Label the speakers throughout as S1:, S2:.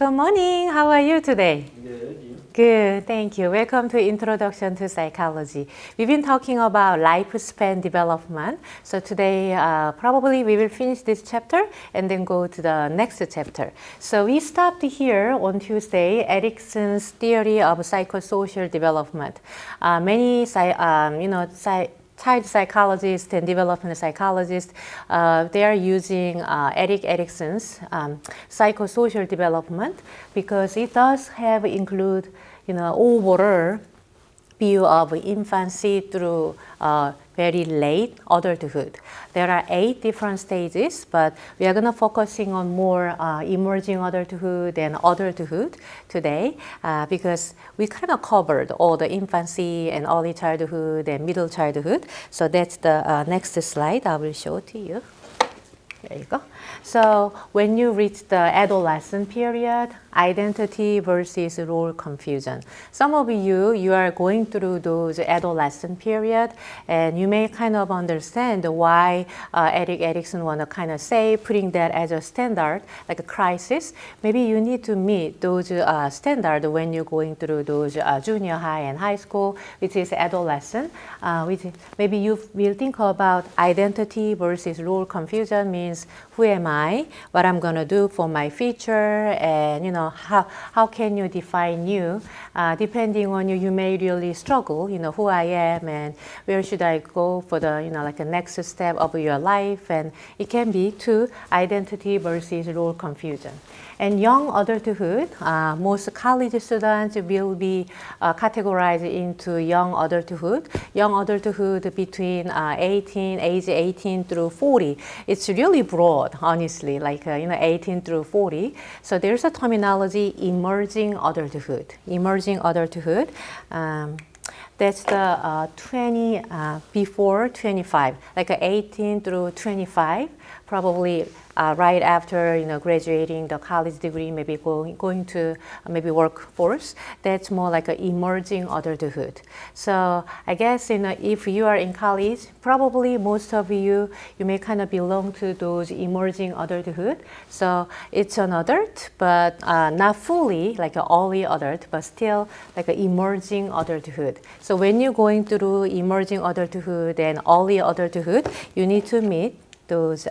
S1: Good morning. How are you today?
S2: Good. You?
S1: Good, thank you. Welcome to Introduction to Psychology. We've been talking about lifespan development. So today, probably we will finish this chapter and then go to the next chapter. So we stopped here on Tuesday, Erikson's theory of psychosocial development. Child psychologists and development psychologists, they are using Erik Erikson's psychosocial development because it does have include, overall view of infancy through very late adulthood. There are 8 different stages, but we are going to focusing on more emerging adulthood and adulthood today because we kind of covered all the infancy and early childhood and middle childhood. So that's the next slide I will show to you. There you go. So when you reach the adolescent period, identity versus role confusion. Some of you are going through those adolescent period, and you may kind of understand why Erik Erikson want to kind of say, putting that as a standard, like a crisis. Maybe you need to meet those standards when you're going through those junior high and high school, which is adolescent. Maybe you will think about identity versus role confusion means who am I, what I'm going to do for my future, and how can you define you? Depending on you, you may really struggle, who I am and where should I go for the, like the next step of your life. And it can be to identity versus role confusion. And young adulthood, most college students will be categorized into young adulthood. Young adulthood between age 18 through 40. It's really broad, honestly, like 18 through 40. So there's a terminology, emerging adulthood. Emerging adulthood. That's the 20 before 25, like 18 through 25, probably right after graduating the college degree, maybe going to maybe workforce. That's more like an emerging adulthood. So I guess if you are in college, probably most of you may kind of belong to those emerging adulthood. So it's an adult, but not fully like an early adult, but still like an emerging adulthood. So when you're going through emerging adulthood and early adulthood, you need to meet those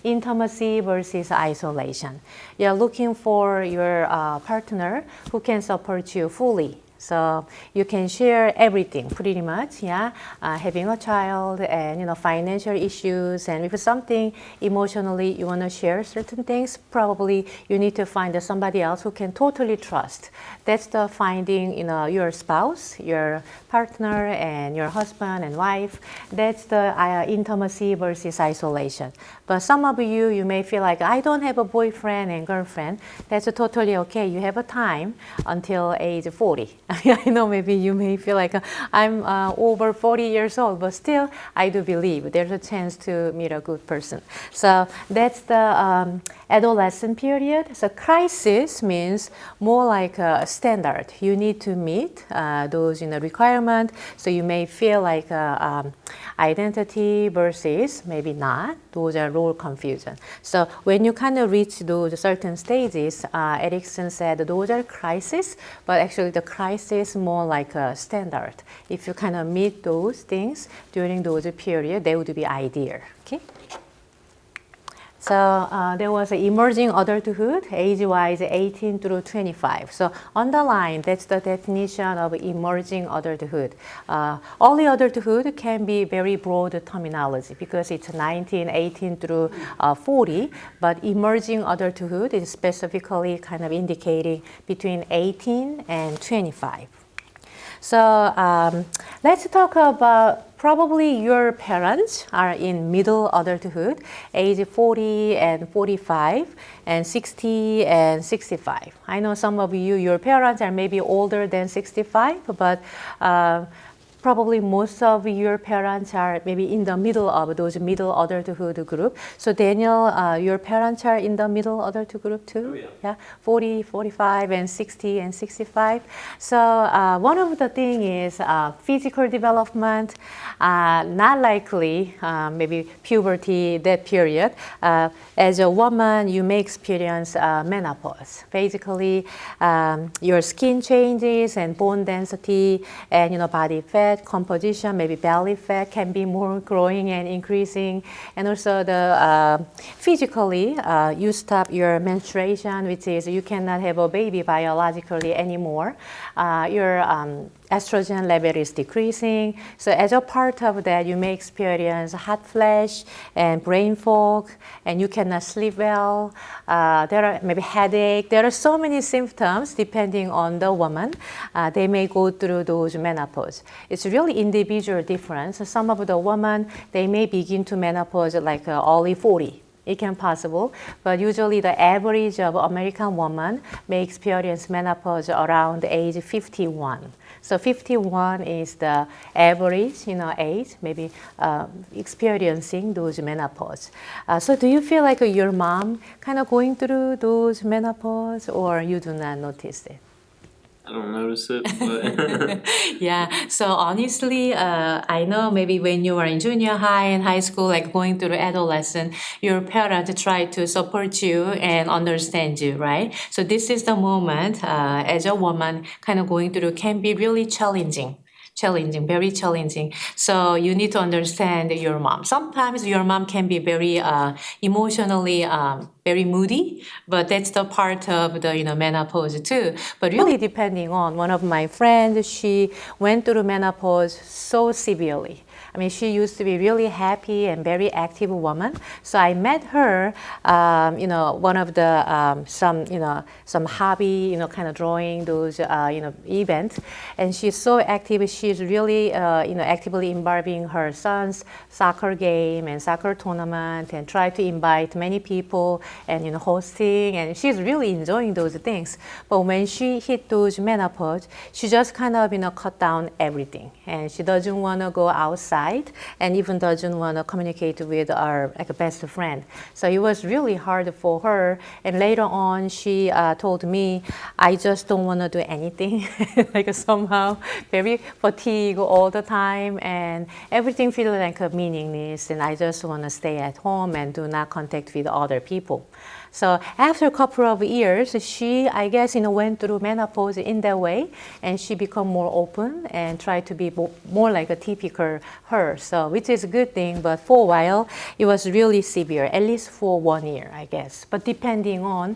S1: intimacy versus isolation. You're looking for your partner who can support you fully. So you can share everything pretty much, having a child and financial issues, and if it's something emotionally you want to share certain things, probably you need to find somebody else who can totally trust. That's the finding your spouse, your partner, and your husband and wife. That's the intimacy versus isolation. But some of you may feel like I don't have a boyfriend and girlfriend. That's totally okay. You have a time until age 40. I know maybe you may feel like I'm over 40 years old, but still I do believe there's a chance to meet a good person. So that's the adolescent period. So crisis means more like a standard. You need to meet those requirements. So you may feel like identity versus maybe not. Those are role confusion. So when you kind of reach those certain stages, Erikson said those are crises, but actually the crisis more like a standard. If you kind of meet those things during those period, they would be ideal. Okay. So there was an emerging adulthood, age-wise 18 through 25. So on the line, that's the definition of emerging adulthood. Early adulthood can be very broad terminology because it's 19, 18 through 40, but emerging adulthood is specifically kind of indicating between 18 and 25. So let's talk about probably your parents are in middle adulthood, age 40 and 45, and 60 and 65. I know some of you, your parents are maybe older than 65, but probably most of your parents are maybe in the middle of those middle adulthood group. So Daniel, your parents are in the middle adulthood group too?
S2: Oh, yeah.
S1: Yeah, 40, 45, and 60 and 65. So one of the thing is physical development, not likely, maybe puberty, that period. As a woman, you may experience menopause. Basically, your skin changes and bone density and body fat composition, maybe belly fat can be more growing and increasing. And also the physically, you stop your menstruation, which is you cannot have a baby biologically anymore. Your estrogen level is decreasing. So as a part of that, you may experience hot flash and brain fog, and you cannot sleep well. There are maybe headache. There are so many symptoms depending on the woman. They may go through those menopause. It's really individual difference. Some of the women, they may begin to menopause like early 40. It can possible, but usually the average of American woman may experience menopause around age 51. So 51 is the average, age, maybe experiencing those menopause. So do you feel like your mom kind of going through those menopause, or you do not notice it?
S2: I don't notice it, but
S1: Yeah, so honestly, I know maybe when you were in junior high and high school, like going through adolescence, your parents try to support you and understand you, right? So this is the moment as a woman kind of going through can be really challenging, very challenging. So you need to understand your mom. Sometimes your mom can be very emotionally very moody, but that's the part of the menopause too. But really depending on one of my friends, she went through menopause so severely. I mean, she used to be really happy and very active woman. So I met her, one of the some hobby, kind of drawing those, events, and she's so active. She's really, actively involving her son's soccer game and soccer tournament, and try to invite many people and hosting, and she's really enjoying those things. But when she hit those menopause, she just kind of cut down everything, and she doesn't want to go outside, and even doesn't want to communicate with our best friend. So it was really hard for her. And later on, she told me, I just don't want to do anything. Like somehow very fatigued all the time, and everything feels like meaningless. And I just want to stay at home and do not contact with other people. So after a couple of years, she, I guess, went through menopause in that way, and she became more open and tried to be more like a typical her. So, which is a good thing, but for a while, it was really severe, at least for 1 year, I guess. But depending on,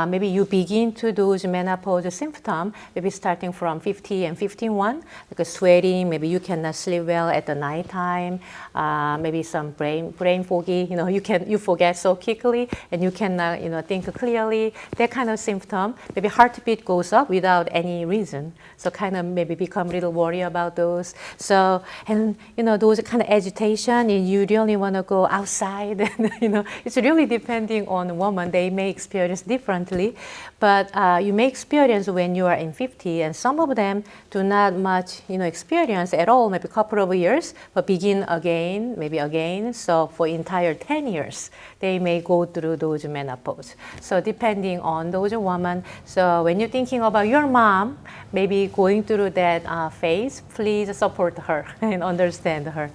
S1: maybe you begin to those menopause symptoms, maybe starting from 50 and 51, like a sweating, maybe you cannot sleep well at the nighttime, maybe some brain foggy, you forget so quickly, and you cannot think clearly, that kind of symptom. Maybe heartbeat goes up without any reason. So kind of maybe become a little worried about those. So, and those kind of agitation, and you really want to go outside. And, it's really depending on the woman. They may experience differently, but you may experience when you are in 50, and some of them do not much, experience at all, maybe a couple of years, but begin again, maybe again. So for entire 10 years, they may go through those menopause. So depending on those women. So when you're thinking about your mom, maybe going through that phase, please support her and understand her.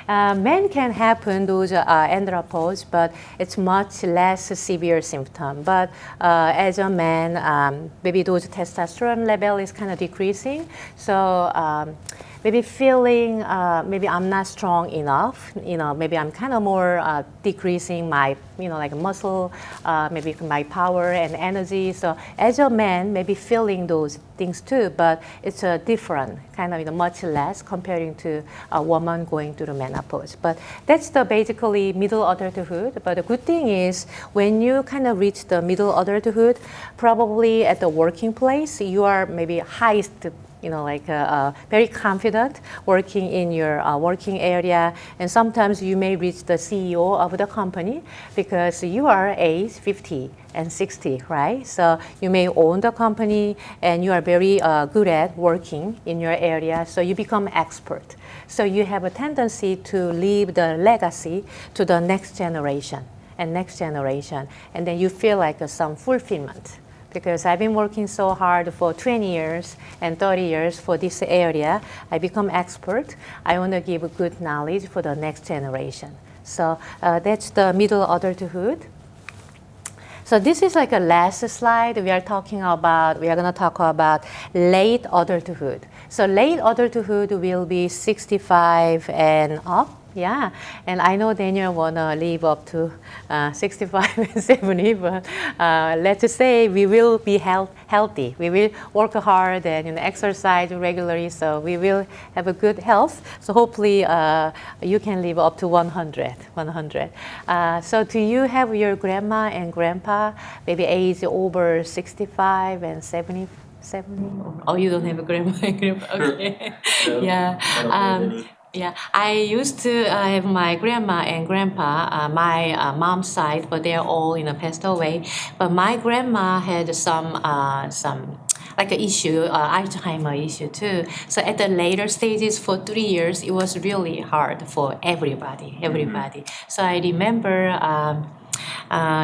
S1: Men can happen those andropause, but it's much less severe symptom. But as a man, maybe those testosterone level is kind of decreasing. So maybe feeling maybe I'm not strong enough, maybe I'm kind of more decreasing my, like muscle, maybe my power and energy. So as a man, maybe feeling those things too, but it's a different kind of, much less comparing to a woman going through the menopause. But that's the basically middle adulthood. But the good thing is when you kind of reach the middle adulthood, probably at the working place, you are maybe highest very confident working in your working area. And sometimes you may reach the CEO of the company because you are age 50 and 60, right? So you may own the company and you are very good at working in your area, so you become expert. So you have a tendency to leave the legacy to the next generation and next generation, and then you feel like some fulfillment. Because I've been working so hard for 20 years and 30 years for this area, I become expert. I want to give good knowledge for the next generation. So that's the middle adulthood. So this is like a last slide. We are going to talk about late adulthood. So late adulthood will be 65 and up. Yeah, and I know Daniel wanna live up to 65 and 70, but let's say we will be healthy. We will work hard and exercise regularly, so we will have a good health. So hopefully you can live up to 100. So do you have your grandma and grandpa, maybe age over 65 and 70? Oh, you don't have a grandma and grandpa? Okay.
S2: No,
S1: Yeah.
S2: I don't have any.
S1: Yeah, I used to have my grandma and grandpa, my mom's side, but they're all passed away. But my grandma had some like an issue, Alzheimer issue too. So at the later stages, for 3 years, it was really hard for everybody. So I remember.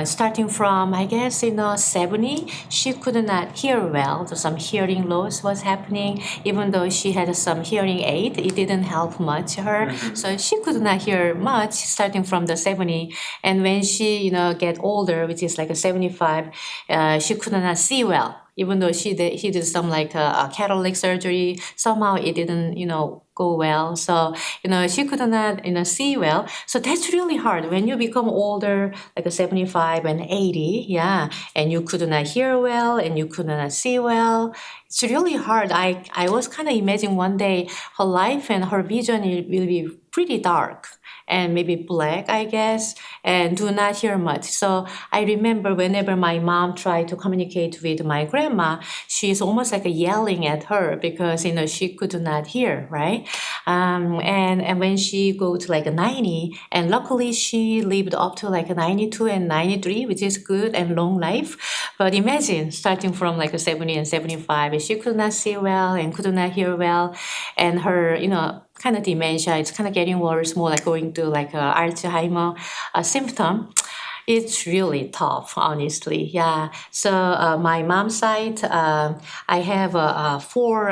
S1: Starting from, I guess, 70, she could not hear well. So some hearing loss was happening. Even though she had some hearing aid, it didn't help much her. So she could not hear much starting from the 70. And when she, get older, which is like a 75, she could not see well. Even though he did some like a catalytic surgery, somehow it didn't, go well. So, she could not, see well. So that's really hard when you become older, like a 75 and 80, yeah, and you could not hear well and you could not see well. It's really hard. I was kind of imagining one day her life and her vision will be pretty dark and maybe black, I guess, and do not hear much. So I remember whenever my mom tried to communicate with my grandma, she's almost like yelling at her because, she could not hear, right? And when she go to like a 90, and luckily she lived up to like a 92 and 93, which is good and long life. But imagine starting from like a 70 and 75, she could not see well and could not hear well, and her, kind of dementia, it's kind of getting worse, more like going to like Alzheimer symptom. It's really tough, honestly. Yeah. So my mom's side, I have 4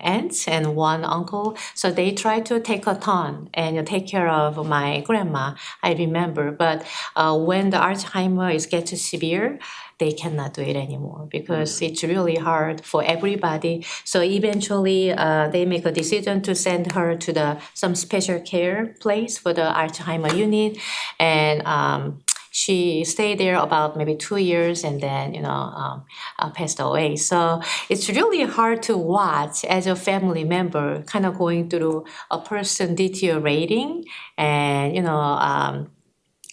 S1: aunts and 1 uncle. So they try to take a turn and take care of my grandma. I remember, but when the Alzheimer is getting severe, they cannot do it anymore because it's really hard for everybody. So eventually, they make a decision to send her to some special care place for the Alzheimer unit, and she stayed there about maybe 2 years and then passed away. So it's really hard to watch as a family member kind of going through a person deteriorating and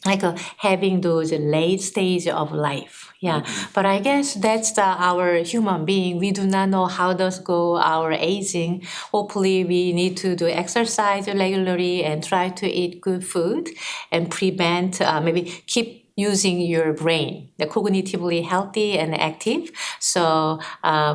S1: like having those late stage of life. Yeah. But I guess that's our human being. We do not know how does go our aging. Hopefully we need to do exercise regularly and try to eat good food and prevent, maybe keep using your brain, the cognitively healthy and active. So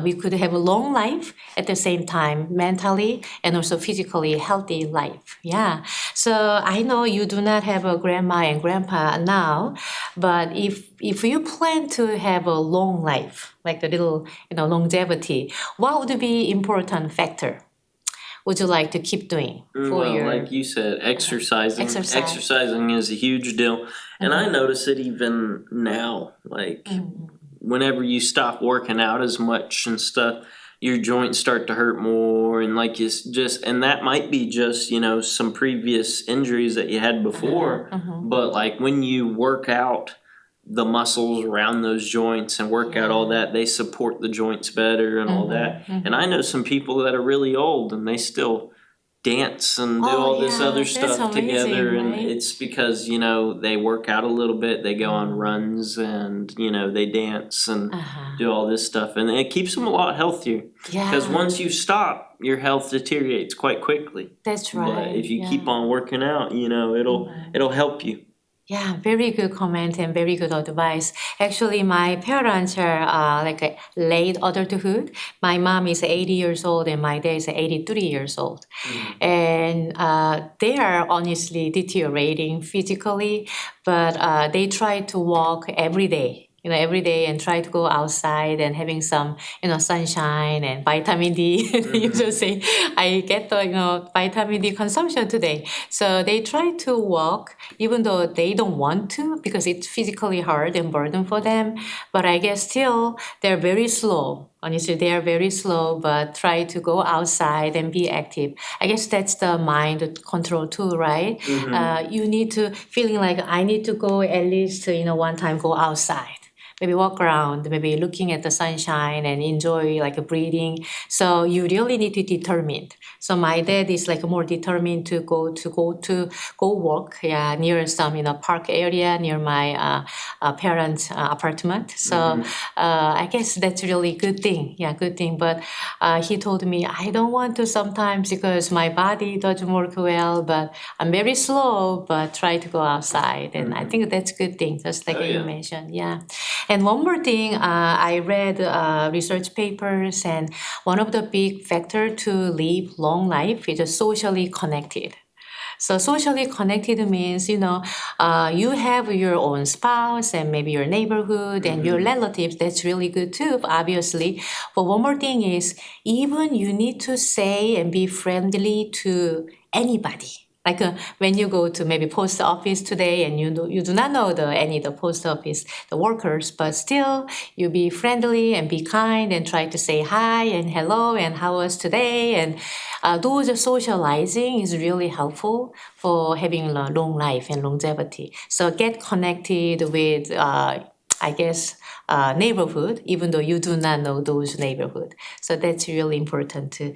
S1: we could have a long life at the same time, mentally and also physically healthy life. Yeah. So I know you do not have a grandma and grandpa now, but if you plan to have a long life, like the little longevity, what would be important factor? Would you like to keep doing for
S2: Well,
S1: your
S2: like you said, exercising.
S1: Exercise.
S2: Exercising is a huge deal. And I notice it even now. Like, whenever you stop working out as much and stuff, your joints start to hurt more. And, like, and that might be just, some previous injuries that you had before. But, like, when you work out the muscles around those joints and work out all that, they support the joints better and all that. And I know some people that are really old and they still dance and do
S1: Oh,
S2: all this
S1: yeah,
S2: other
S1: that's
S2: stuff
S1: amazing,
S2: together, and
S1: right?
S2: it's because, you know, they work out a little bit, they go on runs, and, you know, they dance and
S1: Uh-huh.
S2: do all this stuff, and it keeps them a lot healthier. Because
S1: Yeah,
S2: once you stop, your health deteriorates quite quickly.
S1: that's
S2: But
S1: right.
S2: if you keep
S1: Yeah.
S2: on working out, you know, it'll help you.
S1: Yeah, very good comment and very good advice. Actually, my parents are like a late adulthood. My mom is 80 years old and my dad is 83 years old. And they are honestly deteriorating physically, but they try to walk every day. Every day and try to go outside and having some, sunshine and vitamin D. You just say, I get the, vitamin D consumption today. So they try to walk, even though they don't want to because it's physically hard and burden for them. But I guess still they're very slow. Honestly, they are very slow, but try to go outside and be active. I guess that's the mind control too, right? You need to feeling like I need to go at least, one time go outside. Maybe walk around, maybe looking at the sunshine and enjoy like breathing. So you really need to determine. So my dad is like more determined to go work, yeah, near some park area near my parents' apartment. So I guess that's really good thing. Yeah, good thing. But he told me I don't want to sometimes because my body doesn't work well. But I'm very slow. But try to go outside, and I think that's good thing. Just like
S2: Oh,
S1: you
S2: yeah.
S1: mentioned, yeah. And one more thing, I read research papers, and one of the big factor to live long life is socially connected. So socially connected means, you have your own spouse and maybe your neighborhood and your relatives. That's really good too, obviously. But one more thing is, even you need to say and be friendly to anybody. Like when you go to maybe post office today and you do not know the post office the workers, but still you be friendly and be kind and try to say hi and hello and how was today, and those socializing is really helpful for having a long life and longevity. So get connected with I guess neighborhood, even though you do not know those neighborhood. So that's really important to,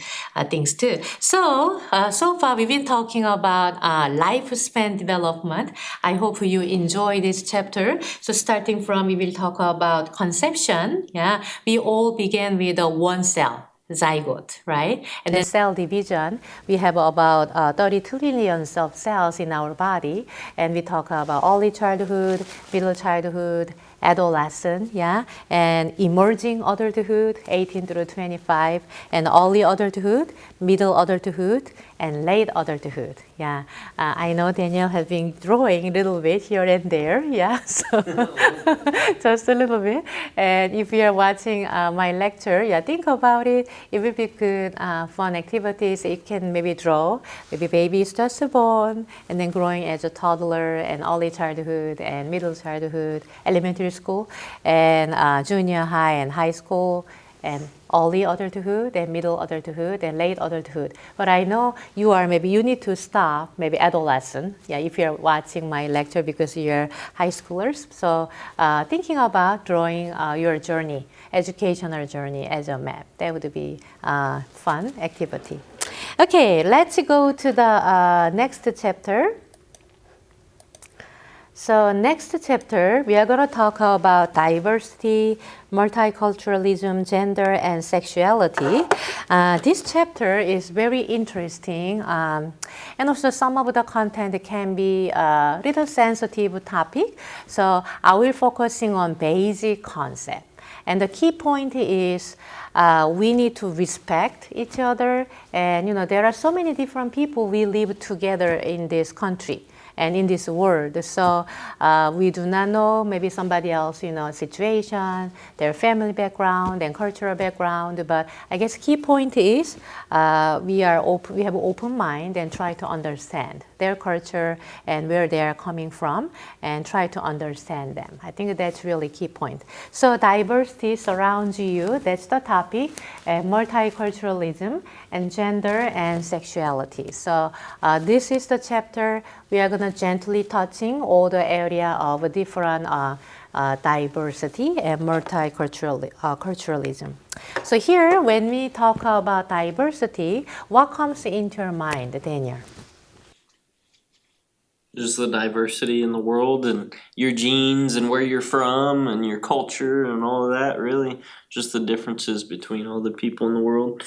S1: things too. So so far we've been talking about lifespan development. I hope you enjoy this chapter. So starting from, we will talk about conception. Yeah, we all began with a one cell zygote, right? And then cell division, we have about 30 trillion of cells in our body, and we talk about early childhood, middle childhood, adolescent, yeah, and emerging adulthood, 18 through 25, and early adulthood, middle adulthood, and late adulthood, yeah. I know Daniel has been drawing a little bit here and there, yeah, so just a little bit. And if you are watching my lecture, yeah, think about it. It will be good, fun activities. You can maybe draw, maybe baby is just born, and then growing as a toddler, and early childhood, and middle childhood, elementary school, and junior high and high school, and early adulthood, and middle adulthood, and late adulthood. But I know maybe you need to stop, maybe adolescent, yeah, if you're watching my lecture because you're high schoolers. So thinking about drawing your journey, educational journey as a map, that would be fun activity. Okay, let's go to the next chapter. So next chapter, we are going to talk about diversity, multiculturalism, gender, and sexuality. This chapter is very interesting, and also some of the content can be a little sensitive topic. So I will focusing on basic concept. And the key point is we need to respect each other. And there are so many different people we live together in this country and in this world. So we do not know maybe somebody else, situation, their family background and cultural background. But I guess key point is we have an open mind and try to understand their culture and where they are coming from and try to understand them. I think that's really key point. So diversity surrounds you. That's the topic. Multiculturalism and gender and sexuality. So this is the chapter. We are going to gently touching all the area of different diversity and multiculturalism. So here, when we talk about diversity, what comes into your mind, Daniel?
S2: Just the diversity in the world and your genes and where you're from and your culture and all of that, really. Just the differences between all the people in the world.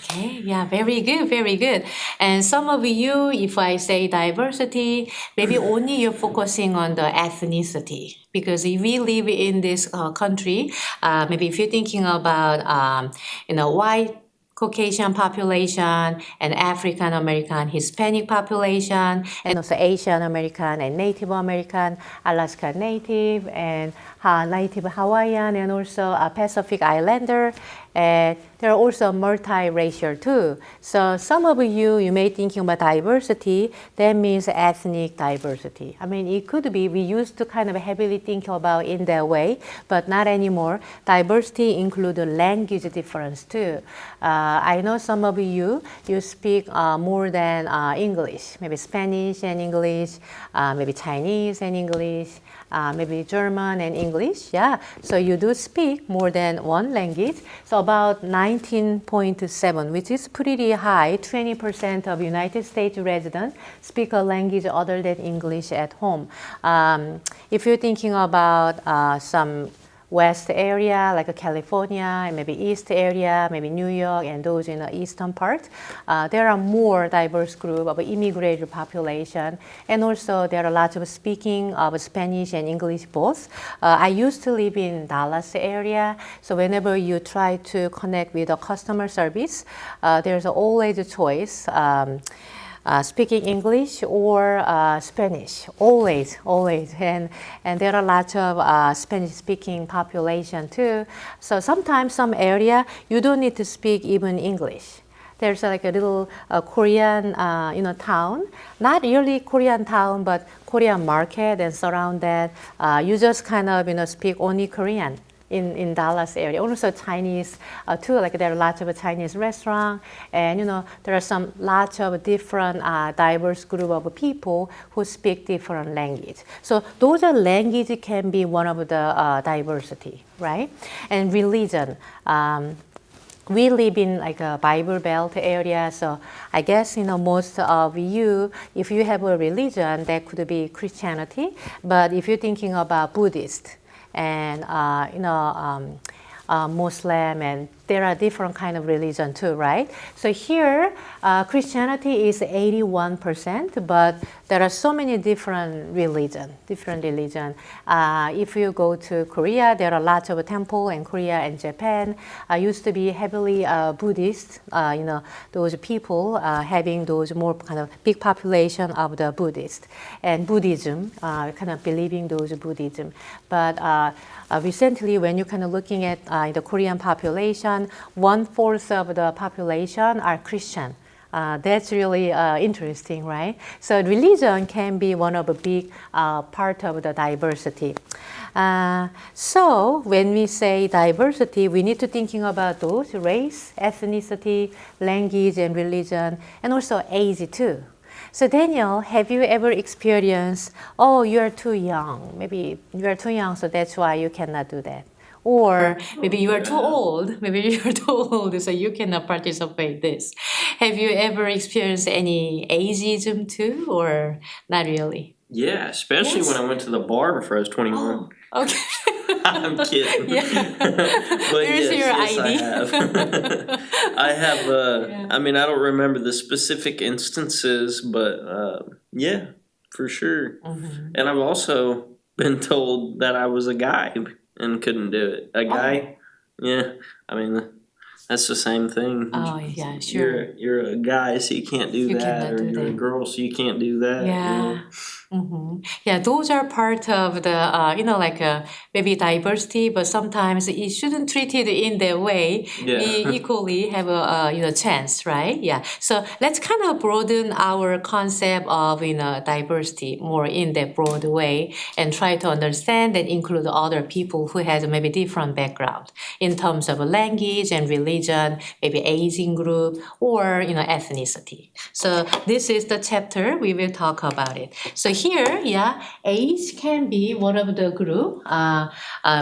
S1: Okay, yeah, very good, very good. And some of you, if I say diversity, maybe only you're focusing on the ethnicity because if we live in this country, maybe if you're thinking about, white Caucasian population and African American Hispanic population and also Asian American and Native American, Alaska Native and Native Hawaiian and also Pacific Islander. And they're also multiracial too. So some of you may thinking about diversity, that means ethnic diversity. I mean, it could be, we used to kind of heavily think about in that way, but not anymore. Diversity includes language difference too. I know some of you speak more than English, maybe Spanish and English, maybe Chinese and English, maybe German and English, yeah. So you do speak more than one language. So about 19.7, which is pretty high. 20% of United States residents speak a language other than English at home. If you're thinking about some west area like California and maybe east area, maybe New York and those in the eastern part, there are more diverse group of immigrant population, and also there are lots of speaking of Spanish and English both. I used to live in Dallas area, so whenever you try to connect with a customer service, there's always a choice. Speaking English or Spanish, always, and there are lots of Spanish-speaking population too. So sometimes some area you don't need to speak even English. There's like a little Korean, town, not really Korean town, but Korean market and surround that. You just kind of speak only Korean. In Dallas area, also Chinese too. Like there are lots of Chinese restaurants, and there are some lots of different diverse group of people who speak different language. So those are language can be one of the diversity, right? And religion. We live in like a Bible Belt area, so I guess most of you, if you have a religion, that could be Christianity. But if you're thinking about Buddhist, and Muslim, and there are different kind of religion too, right? So here, Christianity is 81%, but there are so many different religion. If you go to Korea, there are lots of temple in Korea and Japan. Used to be heavily Buddhist, those people having those more kind of big population of the Buddhist and Buddhism, kind of believing those Buddhism. But recently, when you're kind of looking at the Korean population, 1/4 of the population are Christian. That's really interesting, right? So religion can be one of a big part of the diversity. So when we say diversity, we need to thinking about those race, ethnicity, language, and religion, and also age too. So Daniel, have you ever experienced, oh, you are too young. Maybe you are too young, so that's why you cannot do that. Or maybe you are too old. So you cannot participate this. Have you ever experienced any ageism too, or not really?
S2: Yeah, especially when I went to the bar before I was 21.
S1: Oh, okay.
S2: I'm kidding.
S1: Yeah.
S2: But
S1: Here's
S2: yes,
S1: your
S2: yes,
S1: ID.
S2: I have. I have, I mean, I don't remember the specific instances, but yeah, for sure.
S1: Mm-hmm.
S2: And I've also been told that I was a guy and couldn't do it. A guy, yeah, I mean, that's the same thing.
S1: Oh, yeah, sure.
S2: You're a guy, so you can't do
S1: You
S2: that,
S1: cannot
S2: or
S1: do
S2: you're a
S1: that.
S2: girl, so you can't do that.
S1: Yeah. Mm-hmm. Yeah, those are part of the, maybe diversity, but sometimes it shouldn't treat it in that way.
S2: Yeah.
S1: We equally have a chance, right? Yeah. So let's kind of broaden our concept of, diversity more in that broad way and try to understand and include other people who has maybe different background in terms of language and religion, maybe aging group or, ethnicity. So this is the chapter we will talk about it. So here, age can be one of the group.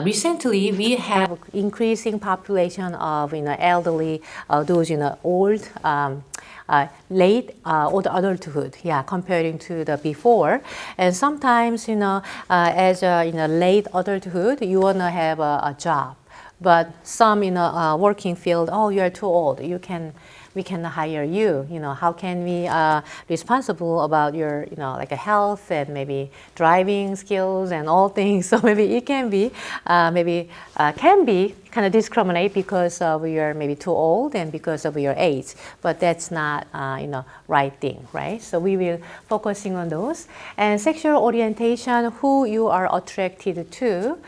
S1: Recently, we have increasing population of elderly, those old. Late old adulthood, comparing to the before, and sometimes as late adulthood, you wanna have a job, but some working field, oh, you are too old, we can hire you. How can we responsible about your like a health and maybe driving skills and all things. So maybe it can be can be kind of discriminate because of you're maybe too old and because of your age, but that's not right thing, right? So we will focusing on those. And sexual orientation, who you are attracted to,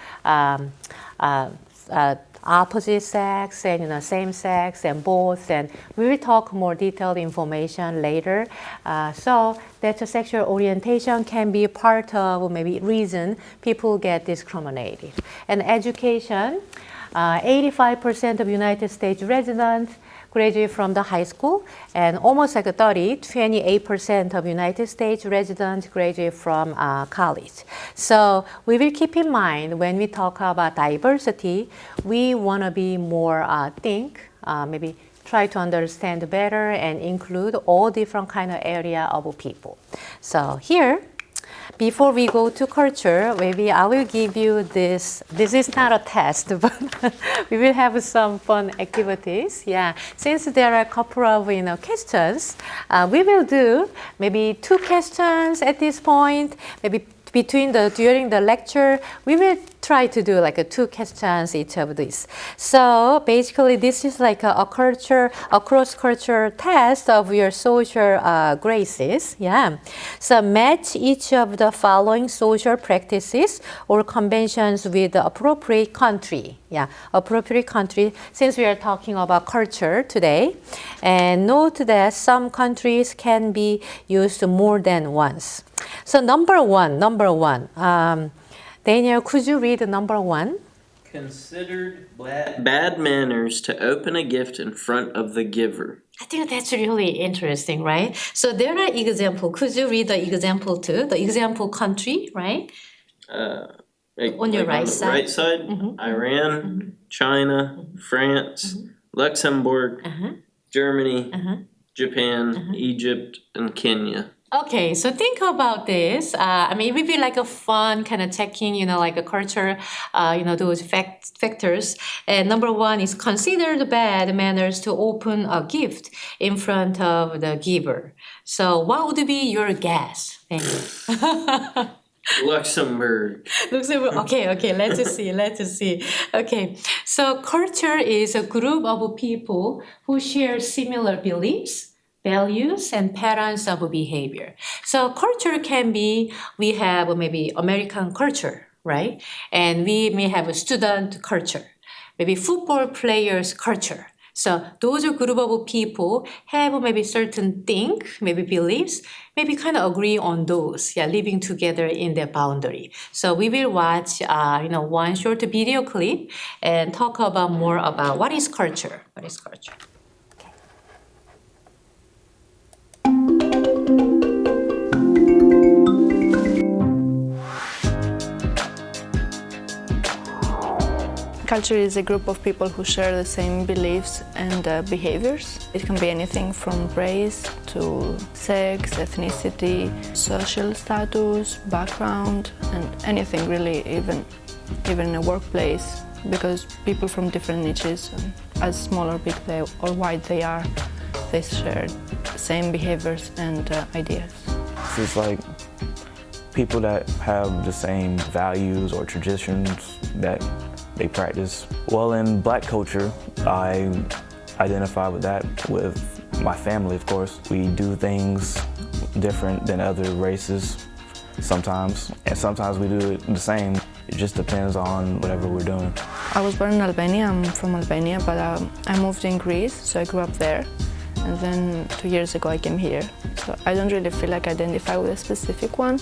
S1: opposite sex and same sex and both, and we will talk more detailed information later. So that sexual orientation can be part of maybe reason people get discriminated. And education, 85% of United States residents graduate from the high school, and almost like 28% of United States residents graduate from college. So we will keep in mind when we talk about diversity, we want to be more maybe try to understand better and include all different kind of area of people. So here, before we go to culture, maybe I will give you this. This is not a test, but we will have some fun activities. Yeah, since there are a couple of questions, we will do maybe 2 questions at this point. Maybe during the lecture, we will try to do like 2 questions each of these. So basically, this is like a cross-cultural test of your social graces. Yeah. So match each of the following social practices or conventions with the appropriate country. Yeah, appropriate country, since we are talking about culture today. And note that some countries can be used more than once. So number one. Daniel, could you read number 1?
S2: Considered bad manners to open a gift in front of the giver.
S1: I think that's really interesting, right? So there are examples. Could you read the example too? The example country, right? On your right side.
S2: Right side, Iran, China, France, Luxembourg, Germany, Japan, Egypt, and Kenya.
S1: Okay, so think about this. It would be like a fun kind of checking, like a culture, those factors. And number 1 is consider the bad manners to open a gift in front of the giver. So what would be your guess? Thank you.
S2: Luxembourg.
S1: Okay, let's see. Okay, so culture is a group of people who share similar beliefs, values, and patterns of behavior. So culture can be, we have maybe American culture, right? And we may have a student culture, maybe football players culture. So those are group of people have maybe certain things, maybe beliefs, maybe kind of agree on those, living together in their boundary. So we will watch, one short video clip and talk about more about what is culture. What is culture?
S3: Culture is a group of people who share the same beliefs and behaviors. It can be anything from race to sex, ethnicity, social status, background, and anything really, even in a workplace, because people from different niches, as small or big or wide they are, they share the same behaviors and ideas.
S4: It's like people that have the same values or traditions that they practice. Well, in Black culture, I identify with that with my family, of course. We do things different than other races sometimes, and sometimes we do it the same. It just depends on whatever we're doing.
S3: I was born in Albania. I'm from Albania, but I moved in Greece, so I grew up there. And then 2 years ago I came here. So I don't really feel like I identify with a specific one,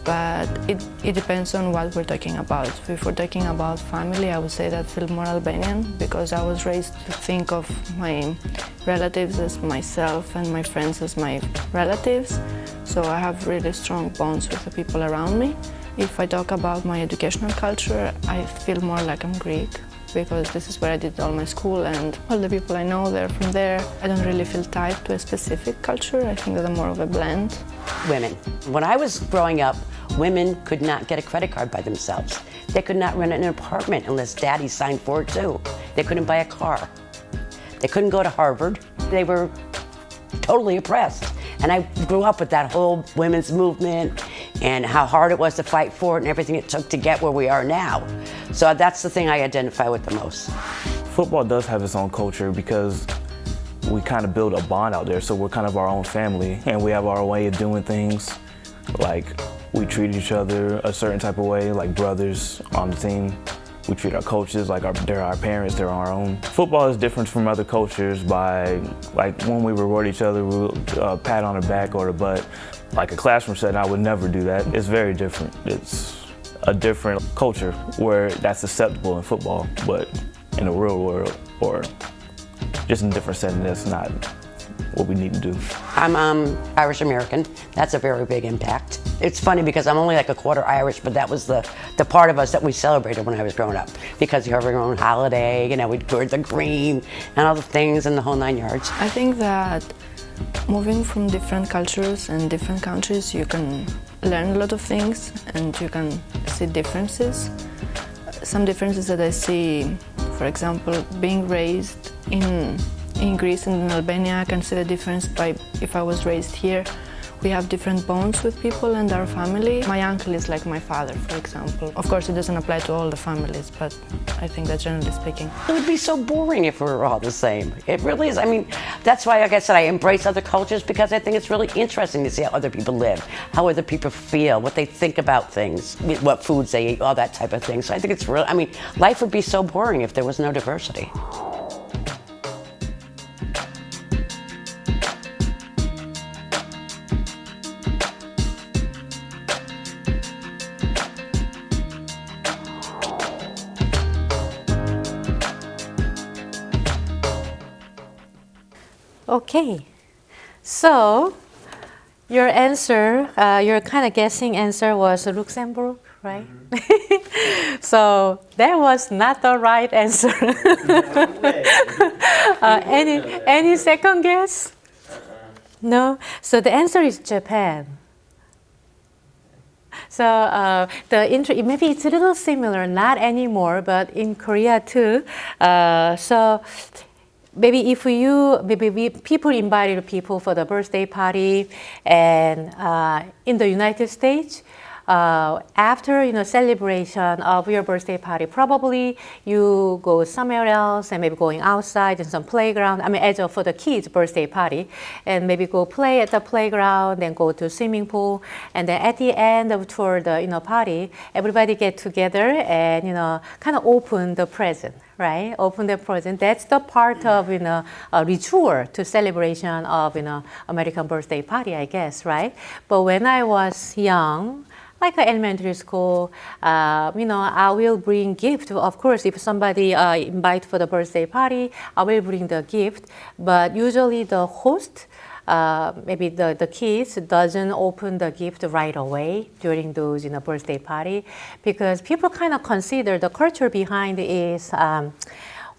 S3: but it depends on what we're talking about. If we're talking about family, I would say that I feel more Albanian because I was raised to think of my relatives as myself and my friends as my relatives. so I have really strong bonds with the people around me. If I talk about my educational culture, I feel more like I'm Greek, because this is where I did all my school and all the people I know, they're from there. I don't really feel tied to a specific culture. I think that I'm more of a blend.
S5: Women. When I was growing up, women could not get a credit card by themselves. They could not rent an apartment unless daddy signed for it too. They couldn't buy a car. They couldn't go to Harvard. They were totally oppressed. And I grew up with that whole women's movement and how hard it was to fight for it and everything it took to get where we are now. So that's the thing I identify with the most.
S4: Football does have its own culture because we kind of build a bond out there, so we're kind of our own family and we have our way of doing things. Like, we treat each other a certain type of way, like brothers on the team. We treat our coaches like they're our parents, they're our own. Football is different from other cultures by, like, when we reward each other, we'll pat on the back or the butt. Like a classroom setting, I would never do that. It's very different. It's a different culture where that's acceptable in football, but in the real world or just in a different setting, that's not what we need to do.
S5: I'm Irish American. That's a very big impact. It's funny because I'm only like a quarter Irish, but that was the part of us that we celebrated when I was growing up. Because you have your own holiday, you know, we'd wear the green and all the things and the whole 9 yards.
S3: I think that moving from different cultures and different countries, you can learn a lot of things and you can see differences. Some differences that I see, for example, being raised in Greece and in Albania, I can see the difference by if I was raised here. We have different bonds with people and our family. My uncle is like my father, for example. Of course, it doesn't apply to all the families, but I think that generally speaking.
S5: It would be so boring if we were all the same. It really is. I mean, that's why, like I said, I embrace other cultures because I think it's really interesting to see how other people live, how other people feel, what they think about things, what foods they eat, all that type of thing. So I think it's real. I mean, life would be so boring if there was no diversity.
S1: Okay, so your answer, your kind of guessing answer was Luxembourg, right? So that was not the right answer. Any second guess? No. So the answer is Japan. So maybe it's a little similar, not anymore, but in Korea too. So maybe people invited people for the birthday party, and in the United States, after celebration of your birthday party, probably you go somewhere else and maybe going outside in some playground. I mean, for the kids' birthday party, and maybe go play at the playground, then go to swimming pool, and then at the end of the party, everybody get together and kind of open the present. Right, open the present. That's the part of a ritual to celebration of American birthday party, I guess, right? But when I was young, like elementary school, I will bring gift. Of course, if somebody invite for the birthday party, I will bring the gift. But usually the host, maybe the kids doesn't open the gift right away during those birthday party, because people kind of consider the culture behind is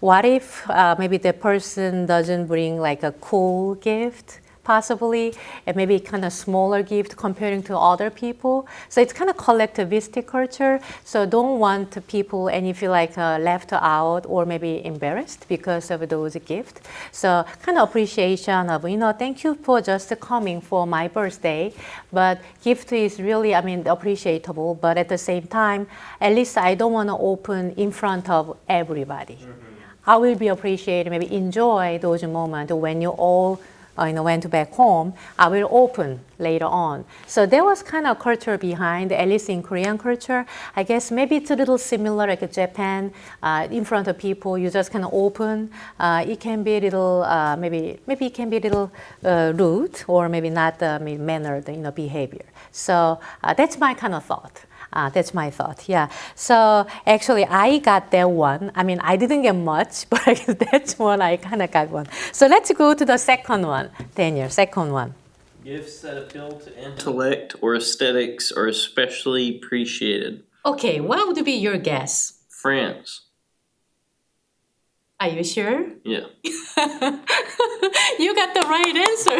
S1: what if maybe the person doesn't bring like a cool gift, possibly, and maybe kind of smaller gift comparing to other people. So it's kind of collectivistic culture. So don't want people and you feel like left out or maybe embarrassed because of those gifts. So kind of appreciation of, thank you for just coming for my birthday. But gift is really, appreciable. But at the same time, at least I don't want to open in front of everybody. Mm-hmm. I will be appreciated, maybe enjoy those moments when you all went back home. I will open later on. So there was kind of culture behind, at least in Korean culture. I guess maybe it's a little similar like Japan. In front of people, you just kind of open. It can be a little, maybe it can be a little rude or maybe not mannered, behavior. So that's my kind of thought. That's my thought, yeah. So actually, I got that one. I didn't get much, but that's one I kind of got one. So let's go to the second one, Daniel, second one.
S2: Gifts that appeal to intellect or aesthetics are especially appreciated.
S1: Okay, what would be your guess?
S2: France.
S1: Are you sure?
S2: Yeah.
S1: You got the right answer.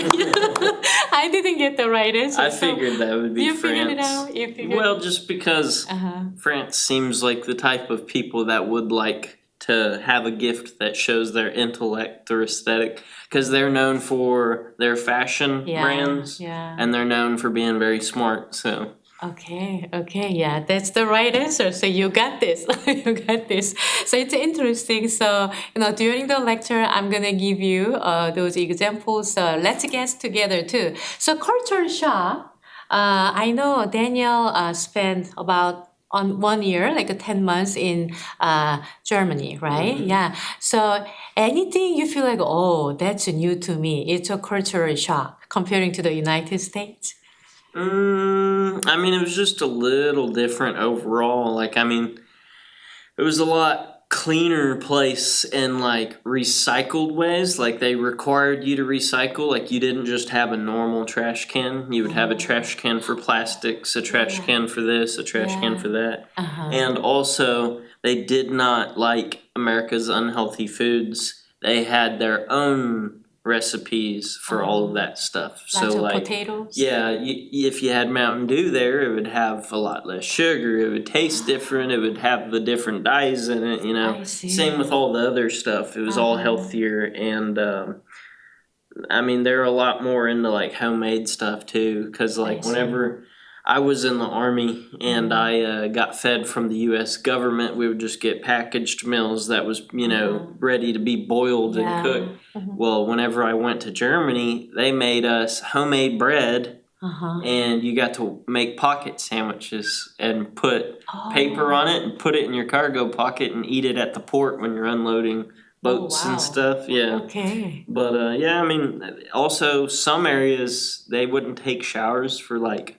S1: I didn't get the right answer.
S2: I
S1: so
S2: figured that would be
S1: you
S2: France.
S1: figured it out. You figured.
S2: Well, just because
S1: Uh-huh.
S2: France seems like the type of people that would like to have a gift that shows their intellect or aesthetic, because they're known for their fashion
S1: Yeah,
S2: brands,
S1: yeah.
S2: and they're known for being very smart. So
S1: Okay, yeah, that's the right answer. So you got this. You got this. So it's interesting. So, during the lecture, I'm going to give you those examples. Let's guess together too. So culture shock, I know Daniel spent about on 1 year, like 10 months in Germany, right? Yeah. So anything you feel like, oh, that's new to me. It's a cultural shock comparing to the United States.
S2: I mean, it was just a little different overall. Like, I mean, it was a lot cleaner place in like recycled ways. Like, they required you to recycle. Like, you didn't just have a normal trash can. You would have a trash can for plastics, a trash can for this, a trash can for that. And also, they did not like America's unhealthy foods. They had their own recipes for all of that stuff.
S1: Lots
S2: So
S1: of
S2: like,
S1: potatoes.
S2: yeah, if you had Mountain Dew there, it would have a lot less sugar. It would taste different. It would have the different dyes in it.
S1: I see.
S2: Same with all the other stuff. It was all healthier, and I mean, they're a lot more into like homemade stuff too. Because like
S1: see.
S2: whenever I was in the Army and I got fed from the U.S. government, we would just get packaged meals that was, ready to be boiled and cooked. Well, whenever I went to Germany, they made us homemade bread, and you got to make pocket sandwiches and put paper on it and put it in your cargo pocket and eat it at the port when you're unloading boats
S1: wow.
S2: and stuff. Yeah.
S1: Okay.
S2: But yeah, I mean, also some areas they wouldn't take showers for like,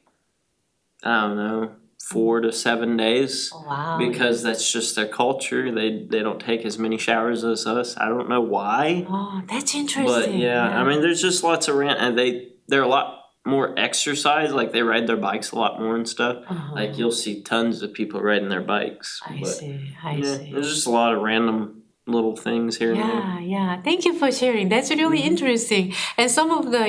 S2: I don't know, 4 to 7 days.
S1: Wow.
S2: Because that's just their culture. They don't take as many showers as us. I don't know why.
S1: Oh, that's interesting.
S2: But yeah, I mean, there's just lots of and they're a lot more exercise. Like they ride their bikes a lot more and stuff. Like you'll see tons of people riding their bikes.
S1: I
S2: But,
S1: see.
S2: yeah, there's just a lot of random little things here and there.
S1: Yeah. Thank you for sharing. That's really interesting. And some of the,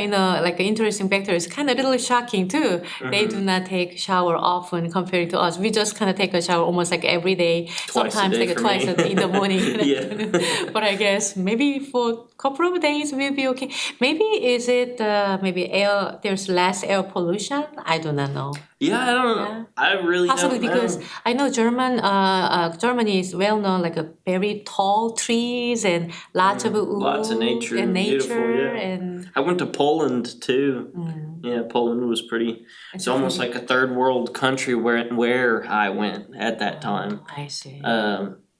S1: like interesting factors, kind of a little shocking too. They do not take shower often compared to us. We just kind of take a shower almost like every day.
S2: Twice a
S1: Sometimes
S2: day
S1: like
S2: for
S1: twice
S2: me.
S1: a day in the morning.
S2: Yeah.
S1: But I guess maybe for a couple of days we'll be okay. Maybe is it maybe air? There's less air pollution. I do not know.
S2: Yeah, I don't know. I really
S1: Possibly
S2: don't know.
S1: because I know Germany is well known like a very tall trees and lots of wood
S2: Lots of nature,
S1: and
S2: beautiful, yeah.
S1: and
S2: I went to Poland too. Yeah, Poland was pretty. It's almost like a third world country where I went at that time.
S1: I see.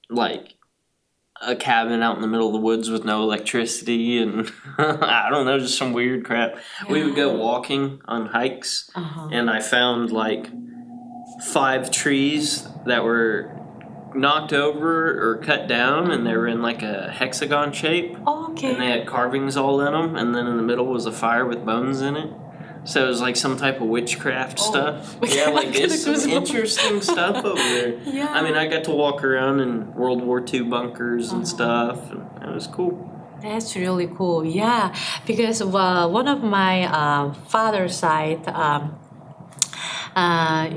S2: Like a cabin out in the middle of the woods with no electricity and I don't know, just some weird crap. We would go walking on hikes, and I found like 5 trees that were knocked over or cut down, and they were in like a hexagon shape.
S1: Okay.
S2: And they had carvings all in them, and then in the middle was a fire with bones in it. So it was like some type of witchcraft stuff. Yeah, like it's some interesting stuff over there.
S1: Yeah.
S2: I mean, I got to walk around in World War II bunkers and stuff, and it was cool.
S1: That's really cool. Yeah, because one of my father's side.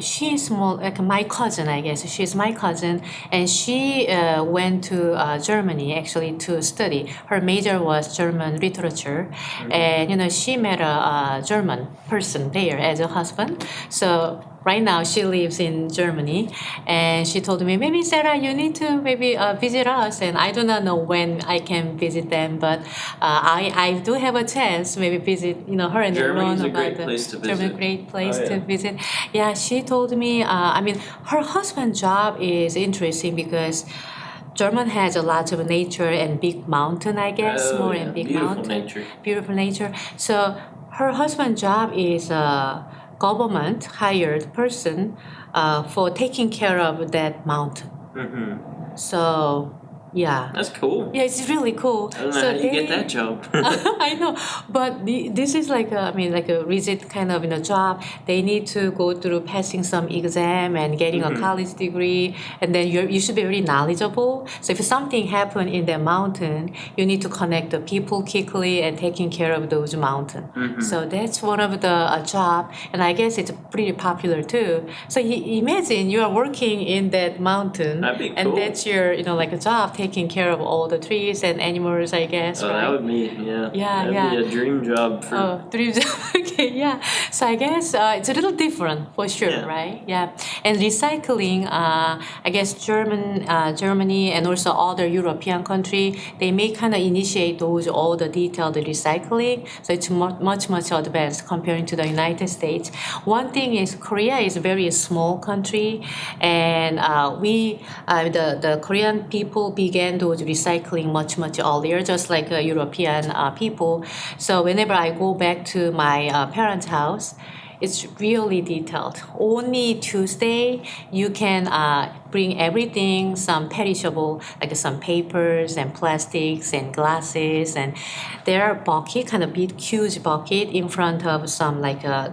S1: She's more like my cousin, I guess. She's my cousin, and she went to Germany actually to study. Her major was German literature, and she met a German person there as a husband. So right now she lives in Germany, and she told me, maybe Sarah, you need to maybe visit us. And I do not know when I can visit them, but I do have a chance maybe visit her and
S2: Germany's
S1: learn
S2: a great
S1: about the
S2: place to visit.
S1: German, great place
S2: Oh, yeah.
S1: to visit. Yeah, she told me. I mean, her husband's job is interesting because German has a lot of nature and big mountain, I guess,
S2: Oh,
S1: more
S2: yeah.
S1: and big
S2: Beautiful
S1: mountain,
S2: nature.
S1: beautiful nature. So her husband's job is a government hired person for taking care of that mountain. So Yeah.
S2: That's cool.
S1: Yeah, it's really cool.
S2: I don't know how you get that job.
S1: I know, but this is like like a rigid kind of job. They need to go through passing some exam and getting a college degree, and then you should be very knowledgeable. So if something happened in that mountain, you need to connect the people quickly and taking care of those mountains. So that's one of the job, and I guess it's pretty popular too. So imagine you are working in that mountain,
S2: That'd be
S1: and
S2: cool.
S1: that's your like a job taking care of all the trees and animals, I guess,
S2: Oh,
S1: right?
S2: that would be, yeah.
S1: Yeah,
S2: That'd be a dream job for.
S1: Oh, dreams. Okay, yeah. So I guess it's a little different for sure,
S2: Yeah.
S1: right? Yeah. And recycling, I guess Germany and also other European country, they may kind of initiate those all the detailed recycling. So it's much advanced comparing to the United States. One thing is Korea is a very small country, and the Korean people began those recycling much earlier, just like European people. So whenever I go back to my parents' house, it's really detailed. Only Tuesday you can bring everything, some perishable, like some papers and plastics and glasses, and there are bucket, kind of big huge bucket in front of some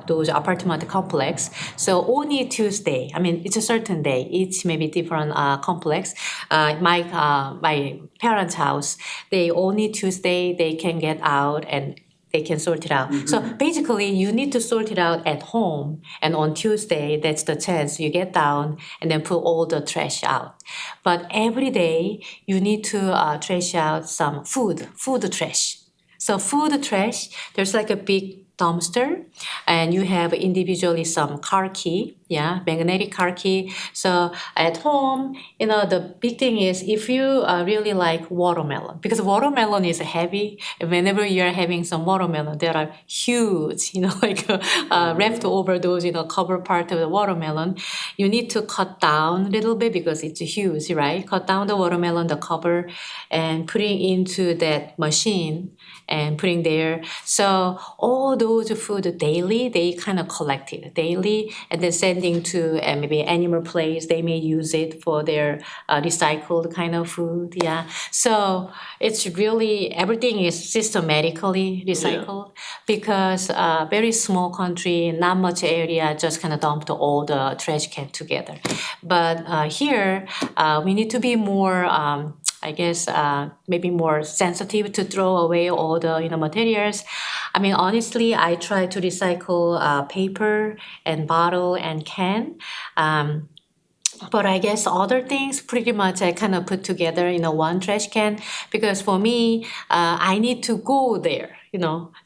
S1: those apartment complex. So only Tuesday. I mean, it's a certain day. Each maybe different complex. My parents' house, they only Tuesday they can get out and they can sort it out. So basically, you need to sort it out at home. And on Tuesday, that's the chance you get down and then put all the trash out. But every day, you need to trash out some food trash. So food trash, there's like a big dumpster, and you have individually some car key, magnetic car key. So at home, the big thing is if you really like watermelon, because watermelon is heavy. Whenever you're having some watermelon, there are huge, left over those, cover part of the watermelon. You need to cut down a little bit because it's huge, right? Cut down the watermelon, the cover, and putting into that machine and putting there. So all those food daily, they kind of collect it daily and then sending to maybe animal place. They may use it for their recycled kind of food. Yeah. So it's really, everything is systematically recycled because very small country, not much area, just kind of dumped all the trash can together. But here, we need to be more I guess maybe more sensitive to throw away all the materials. I mean, honestly, I try to recycle paper and bottle and can. But I guess other things pretty much I kind of put together in one trash can because for me, I need to go there.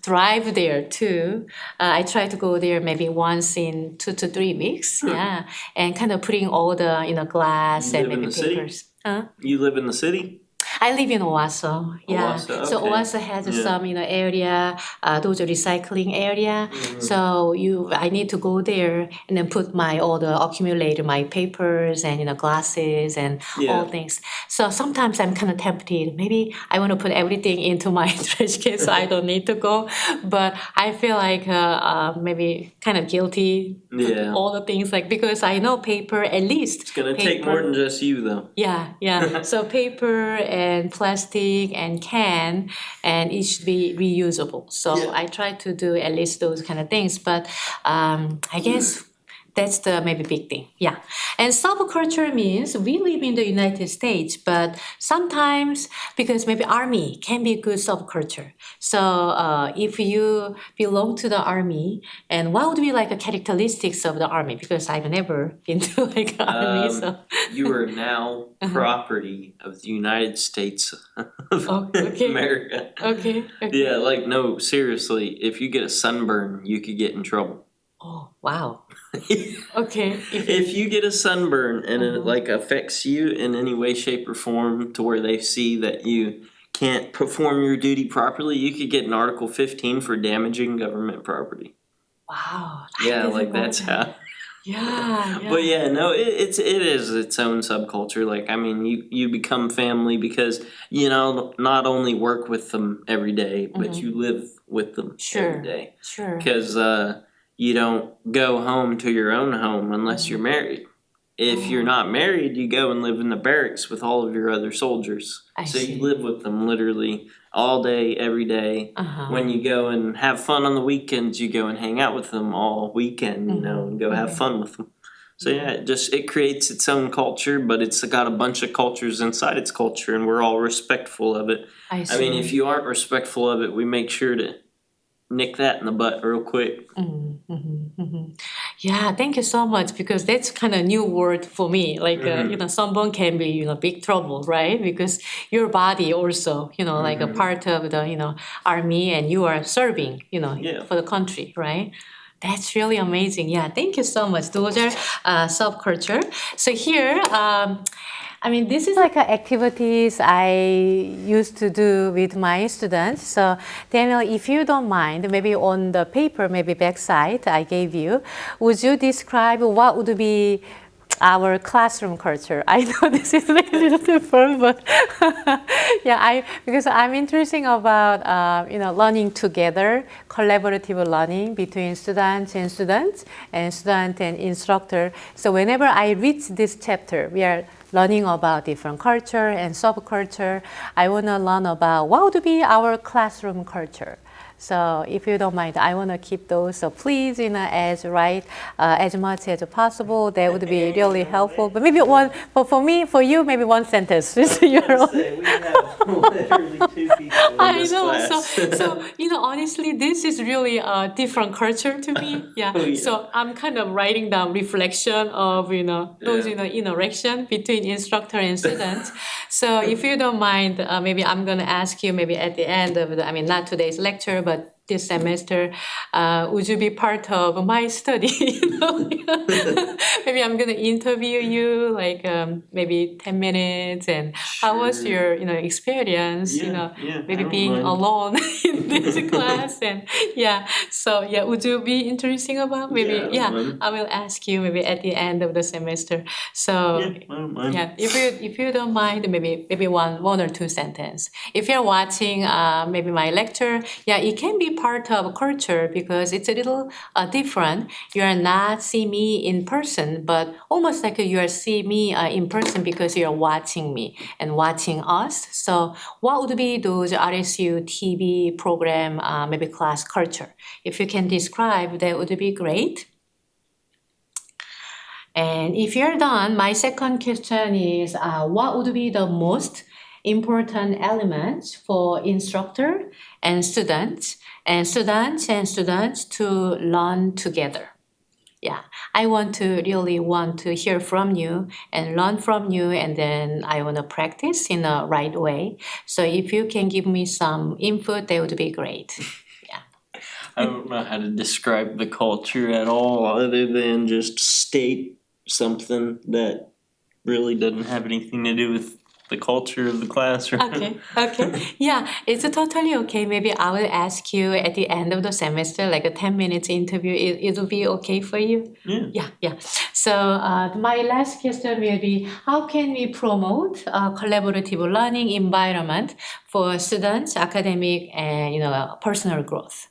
S1: Drive there too. I try to go there maybe once in 2 to 3 weeks. Yeah, and kind of putting all the glass
S2: You
S1: and
S2: live in
S1: maybe
S2: the city?
S1: papers. Huh?
S2: You live in the city?
S1: I live in Owasso. Yeah.
S2: Owasso,
S1: So
S2: okay.
S1: Owasso has
S2: Yeah.
S1: some area, those are recycling area. So I need to go there and then put all the accumulated my papers and glasses and all
S2: Yeah.
S1: things. So sometimes I'm kind of tempted. Maybe I want to put everything into my trash can so I don't need to go. But I feel like maybe kind of guilty. Put
S2: Yeah.
S1: all the things because I know paper at least.
S2: It's gonna take more than just you though.
S1: Yeah. So paper and plastic and can, and it should be reusable. So
S2: Yeah.
S1: I try to do at least those kind of things. But I guess that's the maybe big thing. Yeah. And subculture means we live in the United States, but sometimes because maybe army can be a good subculture. So if you belong to the army, and what would be the characteristics of the army? Because I've never been to army, so.
S2: You are now property of the United States of
S1: Oh, okay.
S2: America.
S1: Okay.
S2: Yeah, no, seriously, if you get a sunburn, you could get in trouble.
S1: Oh, wow. Okay.
S2: If you get a sunburn and it affects you in any way, shape, or form to where they see that you can't perform your duty properly, you could get an Article 15 for damaging government property.
S1: Wow. I
S2: Yeah,
S1: didn't know
S2: that's
S1: that.
S2: how.
S1: Yeah.
S2: But yeah, no, it is its own subculture. You become family because not only work with them every day, but you live with them
S1: Sure.
S2: every day.
S1: Sure.
S2: Because you don't go home to your own home unless you're married. If you're not married, you go and live in the barracks with all of your other soldiers.
S1: I
S2: So
S1: see.
S2: you live with them literally all day, every day.
S1: Uh-huh.
S2: When you go and have fun on the weekends, you go and hang out with them all weekend, you know, and go have fun with them. So yeah, it creates its own culture, but it's got a bunch of cultures inside its culture, and we're all respectful of it.
S1: I
S2: I
S1: see.
S2: mean, if you aren't respectful of it, we make sure to nick that in the butt real quick.
S1: Yeah, thank you so much because that's kind of new word for me. Like sunburn can be big trouble, right? Because your body also like a part of the army and you are serving
S2: Yeah.
S1: for the country, right? That's really amazing. Yeah, thank you so much. Those are subculture. So here, I mean, this is like activities I used to do with my students. So, Daniel, if you don't mind, maybe on the paper, maybe backside I gave you, would you describe what would be our classroom culture? I know this is like a little different, but yeah, because I'm interested about learning together, collaborative learning between students and student and instructor. So whenever I read this chapter, we are learning about different culture and subculture. I want to learn about what would be our classroom culture. So if you don't mind, I want to keep those. So please, as much as possible. That would be really helpful. But maybe one, but for you, maybe one sentence. Just your own.
S2: We have literally 2 people in
S1: I
S2: this
S1: know.
S2: class.
S1: So honestly, this is really a different culture to me. Yeah.
S2: Oh, yeah.
S1: So I'm kind of writing down reflection of those interaction between instructor and students. So if you don't mind, maybe I'm gonna ask you maybe at the end of not today's lecture, but this semester, would you be part of my study? Maybe I'm gonna interview you like maybe 10 minutes and how was your experience
S2: Yeah, I
S1: maybe
S2: don't
S1: being
S2: mind.
S1: alone in this class and so would you be interesting about maybe
S2: Yeah, I don't mind.
S1: I will ask you maybe at the end of the semester. So
S2: I don't mind.
S1: if you don't mind, maybe one or two sentence. If you're watching maybe my lecture, it can be part of culture because it's a little different. You are not see me in person, but almost like you are see me in person because you are watching me and watching us. So what would be those RSU TV program maybe class culture? If you can describe, that would be great. And if you're done, my second question is what would be the most important elements for instructor and students to learn together? Yeah, I really want to hear from you and learn from you, and then I want to practice in the right way. So if you can give me some input, that would be great.
S2: I don't know how to describe the culture at all other than just state something that really doesn't have anything to do with the culture of the classroom.
S1: Okay. Yeah, it's totally okay. Maybe I will ask you at the end of the semester, like a 10 minutes interview. It'll be okay for you?
S2: Yeah.
S1: Yeah. So my last question will be, how can we promote a collaborative learning environment for students, academic, and personal growth?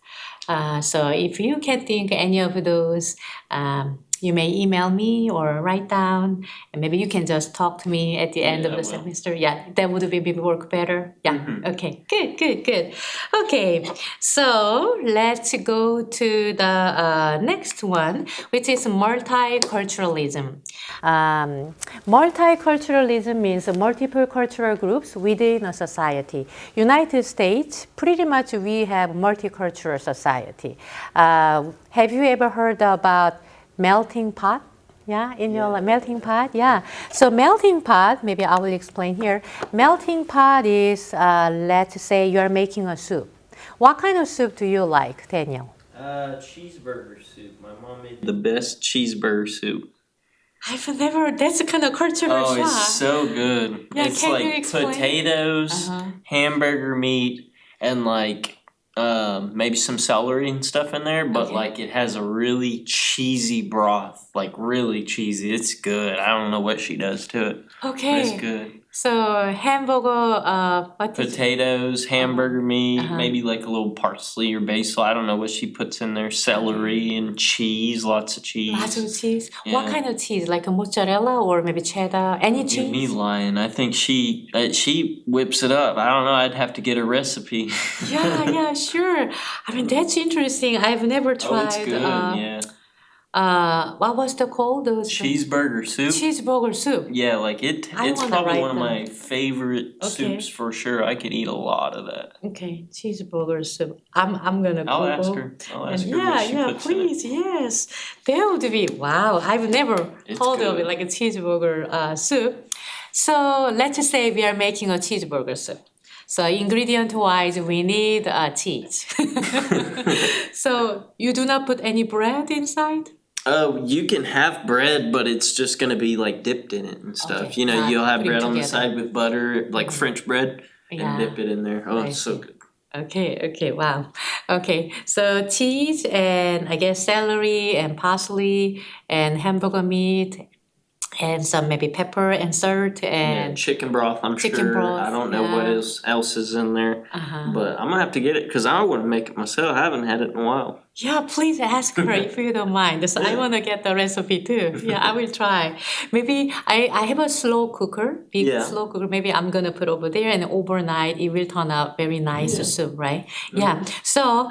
S1: So if you can think any of those, you may email me or write down, and maybe you can just talk to me at the end of
S2: I
S1: the
S2: will.
S1: semester. Yeah, that would maybe work better. Yeah. Okay. Good. Okay. So let's go to the next one, which is multiculturalism. Multiculturalism means multiple cultural groups within a society. United States, pretty much we have multicultural society. Have you ever heard about melting pot? Yeah, in your melting pot? Yeah. So melting pot, maybe I will explain here. Melting pot is, let's say you are making a soup. What kind of soup do you like, Daniel?
S2: Cheeseburger soup. My mom made the best cheeseburger soup.
S1: I've never, that's a kind of cultural shock.
S2: It's so good.
S1: Yeah,
S2: It's
S1: can you
S2: like
S1: explain?
S2: potatoes, hamburger meat, and like maybe some celery and stuff in there, but
S1: Okay.
S2: like it has a really cheesy broth, like really cheesy. It's good. I don't know what she does to it, but it's
S1: Okay.
S2: good.
S1: So hamburger, what did you-
S2: Potatoes, hamburger meat, maybe like a little parsley or basil. I don't know what she puts in there. Celery and cheese, lots of cheese.
S1: lots of cheese. What
S2: Yeah.
S1: kind of cheese? Like a mozzarella or maybe cheddar? Any
S2: Get me
S1: cheese?
S2: lying. I think she whips it up. I don't know. I'd have to get a recipe.
S1: Yeah, yeah, sure. I mean, that's interesting. I've never tried.
S2: Oh, it's good. Yeah.
S1: What was the called? Those
S2: Cheeseburger soup.
S1: cheeseburger soup.
S2: Yeah, like it.
S1: I
S2: It's
S1: wanna
S2: probably
S1: write
S2: one of
S1: down.
S2: my favorite
S1: Okay.
S2: soups for sure. I could eat a lot of that.
S1: Okay, cheeseburger soup. I'm gonna
S2: I'll
S1: Google.
S2: ask her. I'll ask
S1: And
S2: her
S1: yeah,
S2: what she
S1: yeah,
S2: puts in it.
S1: please, yes. That would be wow. I've never
S2: It's
S1: heard of
S2: good.
S1: it like a cheeseburger soup. So let's just say we are making a cheeseburger soup. So ingredient wise, we need cheese. So you do not put any bread inside?
S2: Oh, you can have bread, but it's just gonna be like dipped in it and stuff.
S1: Okay,
S2: You know,
S1: not
S2: you'll have
S1: putting
S2: bread on the
S1: together.
S2: side with butter, like French bread,
S1: Yeah.
S2: and dip it in there. Oh,
S1: I
S2: it's so
S1: see.
S2: good.
S1: Okay, wow. Okay, so cheese and I guess celery and parsley and hamburger meat and some maybe pepper and salt
S2: Yeah,
S1: and
S2: chicken broth. I'm
S1: chicken
S2: sure.
S1: broth,
S2: I don't know what
S1: yeah.
S2: else is in there,
S1: uh-huh.
S2: but I'm gonna have to get it because I want to make it myself. I haven't had it in a while.
S1: Yeah, please ask her if you don't mind. So I
S2: Yeah.
S1: want to get the recipe too. Yeah, I will try. Maybe I have a slow cooker, big
S2: Yeah.
S1: slow cooker. Maybe I'm gonna put over there, and overnight it will turn out very nice soup, right? Yeah. So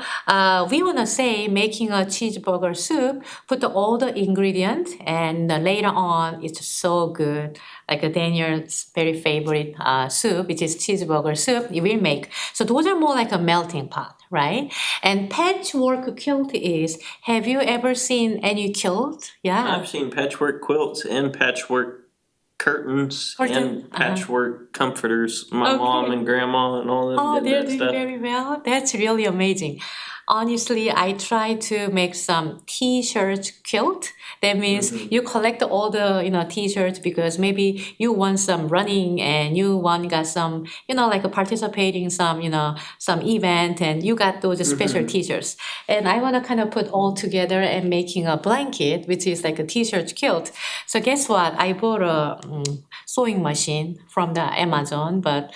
S1: we wanna say making a cheeseburger soup. Put all the ingredients, and later on it's so good. Like Daniel's very favorite soup, which is cheeseburger soup. You will make. So those are more like a melting pot, right? And patchwork quilt is. Have you ever seen any quilt? Yeah.
S2: I've seen patchwork quilts and patchwork curtains
S1: Curtain,
S2: and patchwork comforters. My
S1: Okay.
S2: mom and grandma and all of them
S1: Oh,
S2: did
S1: they're
S2: that
S1: doing
S2: stuff.
S1: very well. That's really amazing. Honestly, I try to make some t-shirt quilt. That means you collect all the t-shirts because maybe you want some running and you want got some like participating some some event and you got those special t-shirts. And I want to kind of put all together and making a blanket, which is like a t-shirt quilt. So guess what? I bought a sewing machine from the Amazon, but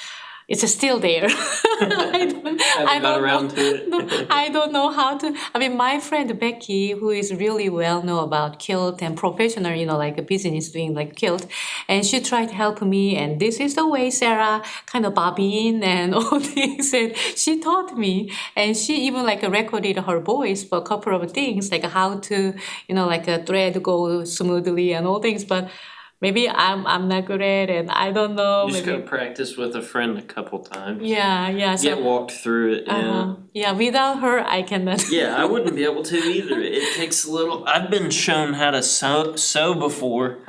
S1: it's still there. I
S2: Haven't got
S1: don't
S2: around
S1: know.
S2: to it.
S1: No, I don't know how to. I mean, my friend Becky, who is really well known about quilt and professional, like a business doing like quilt, and she tried to help me. And this is the way Sarah kind of bobbin and all things. And she taught me, and she even like recorded her voice for a couple of things, like how to, like a thread go smoothly and all things. But maybe I'm not good at it. I don't know.
S2: You just
S1: maybe.
S2: gotta practice with a friend a couple times.
S1: Yeah. So
S2: Get walked through it. Yeah.
S1: yeah, without her, I cannot.
S2: Yeah, I wouldn't be able to either. It takes a little. I've been shown how to sew before,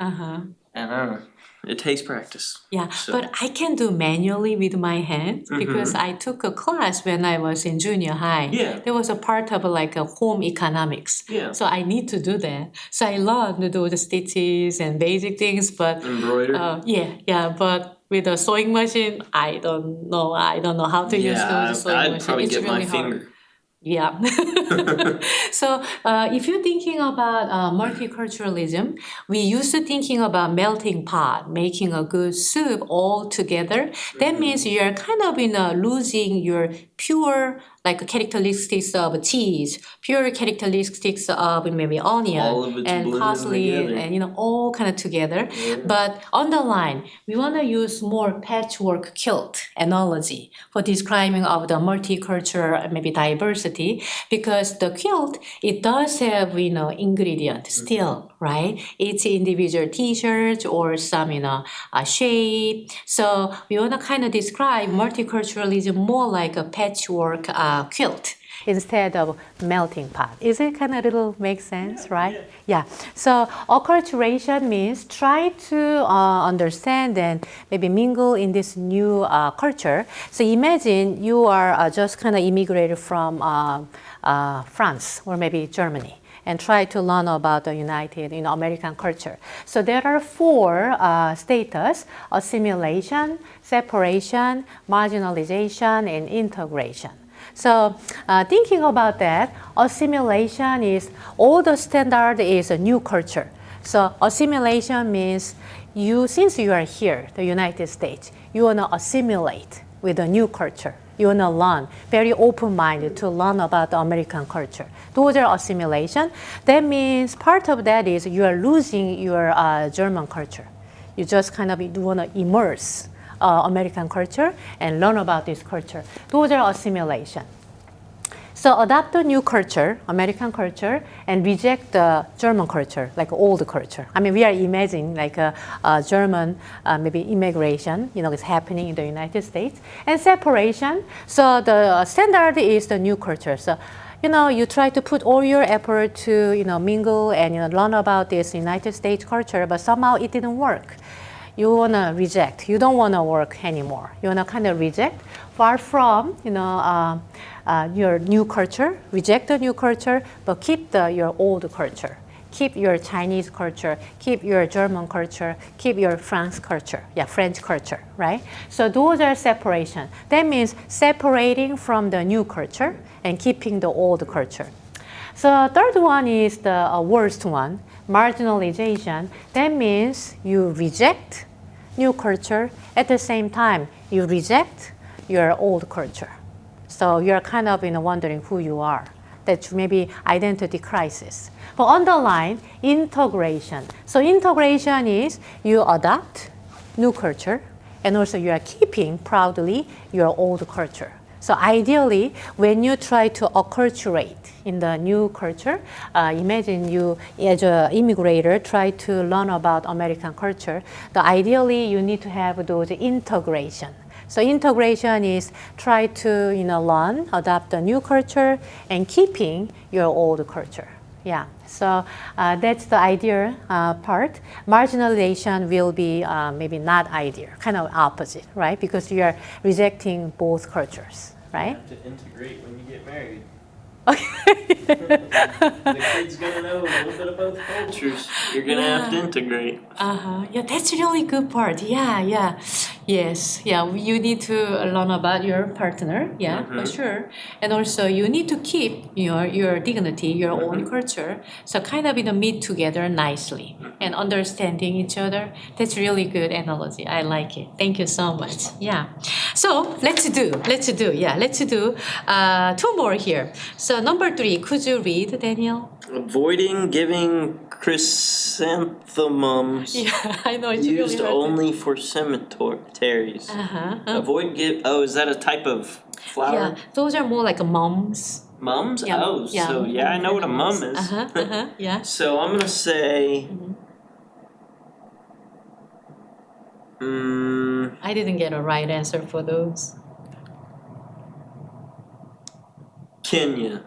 S2: and it takes practice.
S1: Yeah,
S2: So-
S1: but I can do manually with my hands because I took a class when I was in junior high.
S2: Yeah.
S1: There was a part of like a home economics.
S2: Yeah.
S1: So I need to do that. So I learned to do the stitches and basic things, but
S2: Embroider.
S1: yeah, but with a sewing machine, I don't know. I don't know how to use
S2: Yeah,
S1: those sewing
S2: I'd
S1: machine.
S2: probably
S1: It's
S2: get
S1: really
S2: my
S1: hard.
S2: finger.
S1: Yeah. So if you're thinking about multiculturalism, we used to thinking about melting pot, making a good soup all together. That means you're kind of losing your pure like characteristics of cheese, pure characteristics of maybe onion
S2: All of it's
S1: and
S2: blended
S1: parsley
S2: together.
S1: and all kind of together. But on the line, we want to use more patchwork quilt analogy for describing of the multicultural maybe diversity because the quilt it does have ingredient still right. Each individual T-shirt or some shape. So we want to kind of describe multiculturalism more like a patchwork quilt instead of melting pot. Is it kind of little make sense, right? Yeah. So acculturation means try to understand and maybe mingle in this new culture. So imagine you are just kind of immigrated from France or maybe Germany and try to learn about the United American culture. So there are four status: assimilation, separation, marginalization, and integration. So thinking about that, assimilation is all the standard is a new culture. So assimilation means since you are here, the United States, you want to assimilate with the new culture. You want to learn, very open-minded to learn about the American culture. Those are assimilation. That means part of that is you are losing your German culture. You just kind of want to immerse American culture and learn about this culture. Those are assimilation. So adopt a new culture, American culture, and reject the German culture, like old culture. I mean, we are imagining like a German, maybe immigration, is happening in the United States. And separation, so the standard is the new culture. So, you try to put all your effort to, mingle and, learn about this United States culture, but somehow it didn't work. You want to reject. You don't want to work anymore. You want to kind of reject, far from, your new culture, reject the new culture, but keep your old culture. Keep your Chinese culture, keep your German culture, keep your French culture, French culture, right? So those are separation. That means separating from the new culture and keeping the old culture. So third one is the worst one, marginalization. That means you reject new culture, at the same time you reject your old culture. So you're kind of wondering who you are. That's maybe identity crisis. But underline integration. So integration is you adopt new culture, and also you are keeping proudly your old culture. So ideally, when you try to acculturate in the new culture, imagine you as an immigrator try to learn about American culture. Ideally, you need to have those integration. So integration is try to learn, adopt a new culture, and keeping your old culture. Yeah. So that's the ideal part. Marginalization will be maybe not ideal, kind of opposite, right? Because you are rejecting both cultures, right?
S2: You have to integrate when you get married.
S1: Okay.
S2: The kid's gonna know a little bit of both cultures. You're gonna have to integrate.
S1: Yeah, that's really good part. Yeah. Yes, you need to learn about your partner, for sure. And also you need to keep your dignity, your own culture. So kind of meet together nicely and understanding each other. That's really good analogy. I like it. Thank you so much. Yeah. So let's do two more here. So number 3, could you read, Daniel?
S2: Avoiding giving chrysanthemums
S1: I know it's
S2: used
S1: really hard.
S2: only for cemeteries. Avoid give. Oh, is that a type of flower?
S1: Yeah, those are more like mums.
S2: Mums?
S1: Yeah,
S2: Oh,
S1: yeah.
S2: so I know what a mum is.
S1: Yeah.
S2: So I'm gonna say.
S1: I didn't get a right answer for those.
S2: Kenya.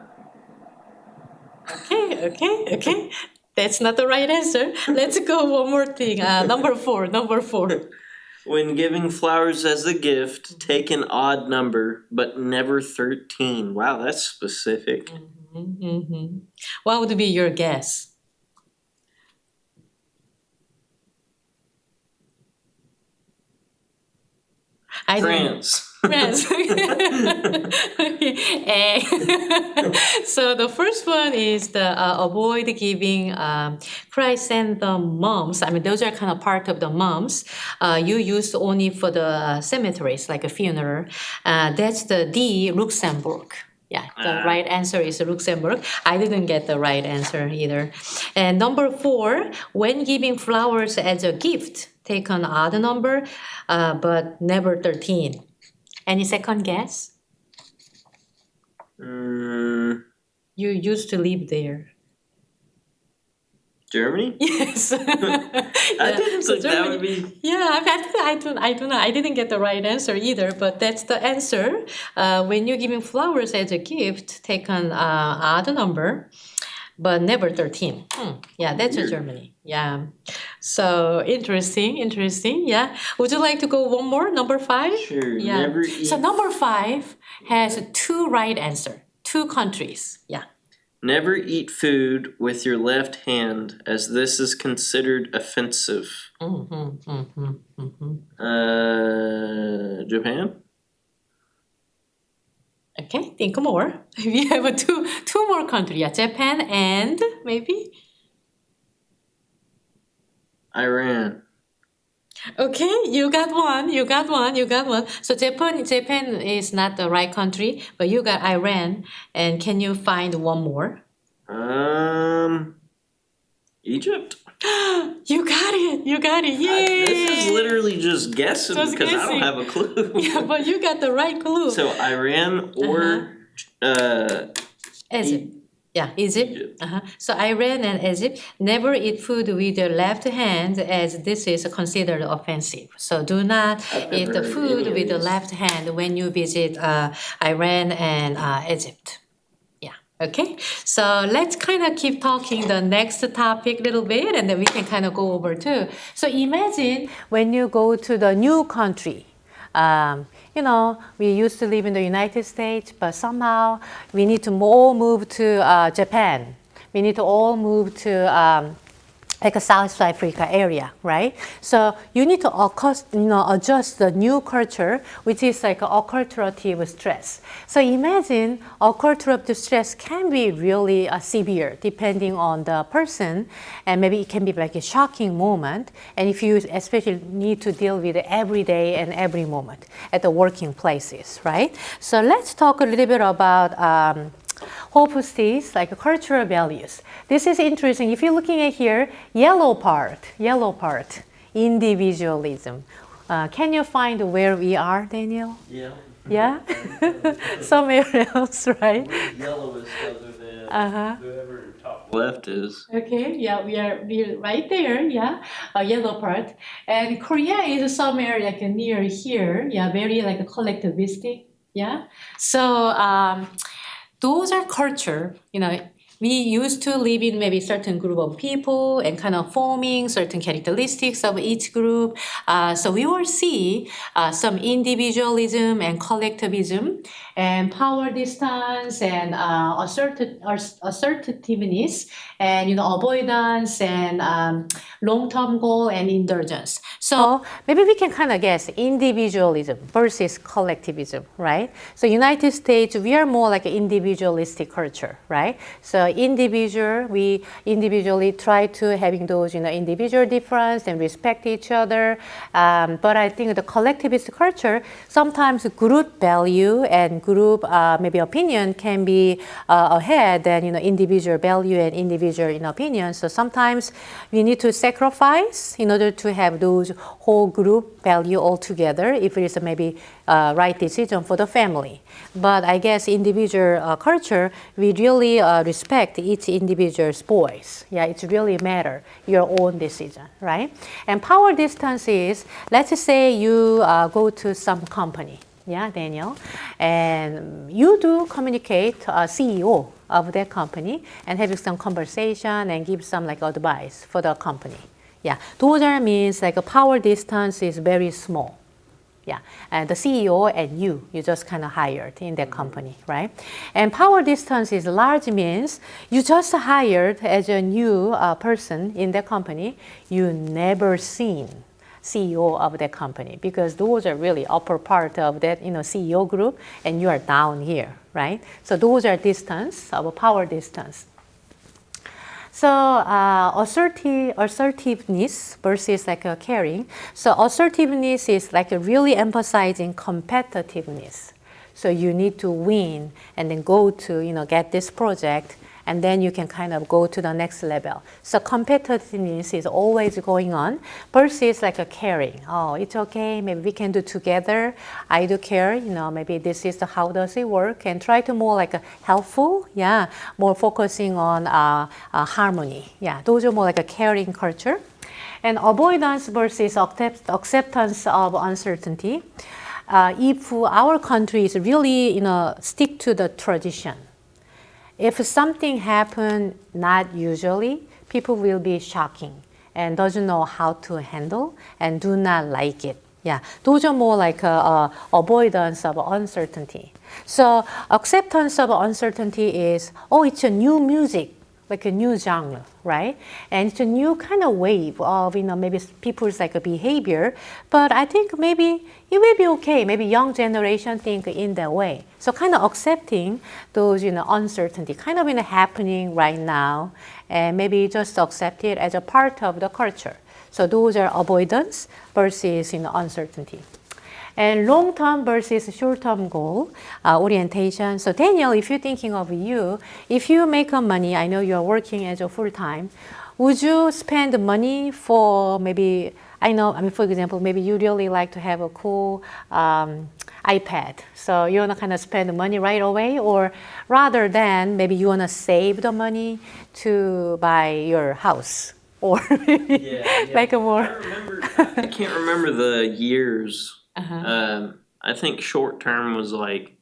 S1: Okay. That's not the right answer. Let's go one more thing. Number four.
S2: When giving flowers as a gift, take an odd number, but never 13. Wow, that's specific.
S1: What would be your guess?
S2: France.
S1: France. So the first one is the avoid giving chrysanthemums. I mean, those are kind of part of the mums. You use only for the cemeteries, like a funeral. That's the D, Luxembourg. Yeah, the right answer is Luxembourg. I didn't get the right answer either. And number 4, when giving flowers as a gift, take an odd number, but never 13. Any second guess? You used to live there.
S2: Germany?
S1: Yes.
S2: I didn't think that would be.
S1: Yeah, I don't know. I didn't get the right answer either, but that's the answer. When you're giving flowers as a gift, take an odd number, but never 13. Yeah, that's in Germany. Yeah. So interesting. Yeah. Would you like to go one more? Number 5?
S2: Sure.
S1: Yeah.
S2: Never eat.
S1: So number 5 has 2 right answer. 2 countries. Yeah.
S2: Never eat food with your left hand, as this is considered offensive. Japan?
S1: Okay, think more. We have two more countries. Yeah, Japan and maybe
S2: Iran.
S1: Okay, you got one, you got one, you got one. So Japan is not the right country, but you got Iran. And can you find one more?
S2: Egypt.
S1: You got it, you got it.
S2: This is
S1: Yay!
S2: literally just guessing
S1: Just
S2: because I
S1: guessing.
S2: don't have a clue.
S1: Yeah, but you got the right clue.
S2: So Iran or
S1: Egypt. Yeah, Egypt.
S2: Egypt.
S1: So Iran and Egypt never eat food with your left hand, as this is considered offensive. So do not
S2: I've
S1: eat
S2: never
S1: the
S2: heard
S1: food
S2: any of
S1: with the
S2: these.
S1: left hand when you visit Iran and Egypt. Yeah. Okay. So let's kind of keep talking the next topic a little bit, and then we can kind of go over too. So imagine when you go to the new country. We used to live in the United States, but somehow we need to all move to Japan. We need to all move to like a South Africa area, right? So you need to adjust the new culture, which is like occulturative stress. So imagine occulturative stress can be really severe depending on the person, and maybe it can be like a shocking moment. And if you especially need to deal with it every day and every moment at the working places, right? So let's talk a little bit about Hope stays like cultural values. This is interesting. If you're looking at here, yellow part, individualism. Can you find where we are, Daniel?
S2: Yeah.
S1: Yeah? Somewhere else, right?
S2: Yellow is other than whoever top left is.
S1: Okay, yeah, we're right there, yeah, yellow part. And Korea is somewhere like near here, yeah, very like collectivistic, yeah. So those are culture, we used to live in maybe certain group of people and kind of forming certain characteristics of each group. So we will see some individualism and collectivism and power distance and assertiveness and avoidance and long-term goal and indulgence. So maybe we can kind of guess individualism versus collectivism, right? So United States, we are more like an individualistic culture, right? So we individually try to having those individual difference and respect each other. But I think the collectivist culture, sometimes group value and group maybe opinion can be ahead than individual value and individual opinion. So sometimes we need to sacrifice in order to have those whole group value all together if it is maybe right decision for the family. But I guess individual culture, we really respect each individual's voice. Yeah, it's really matter your own decision, right? And power distance is, let's say you go to some company, yeah, Daniel, and you do communicate CEO of that company and have some conversation and give some like advice for the company. Yeah, those means like a power distance is very small. Yeah, and the CEO and you just kind of hired in that company, right? And power distance is large means you just hired as a new person in that company. You never seen CEO of that company because those are really upper part of that CEO group, and you are down here, right? So those are distance of a power distance. So assertiveness versus like a caring. So assertiveness is like a really emphasizing competitiveness. So you need to win and then go to get this project, and then you can kind of go to the next level. So competitiveness is always going on versus like a caring. Oh, it's okay, maybe we can do together. I do care, maybe this is how does it work, and try to more like a helpful, yeah, more focusing on harmony. Yeah, those are more like a caring culture. And avoidance versus acceptance of uncertainty. If our country is really, stick to the tradition, if something happen not usually, people will be shocking and doesn't know how to handle and do not like it. Yeah, those are more like avoidance of uncertainty. So acceptance of uncertainty is, oh, it's a new music, like a new genre, right? And it's a new kind of wave of, maybe people's like a behavior. But I think maybe it will be okay. Maybe young generation think in that way. So kind of accepting those, uncertainty kind of happening right now, and maybe just accept it as a part of the culture. So those are avoidance versus uncertainty. And long-term versus short-term goal orientation. So Daniel, if you're thinking of you, if you make money, I know you're working as a full-time, would you spend money for maybe, for example, maybe you really like to have a cool iPad. So you want to kind of spend the money right away, or rather than maybe you want to save the money to buy your house, or like a more.
S2: I can't remember the years. I think short term was like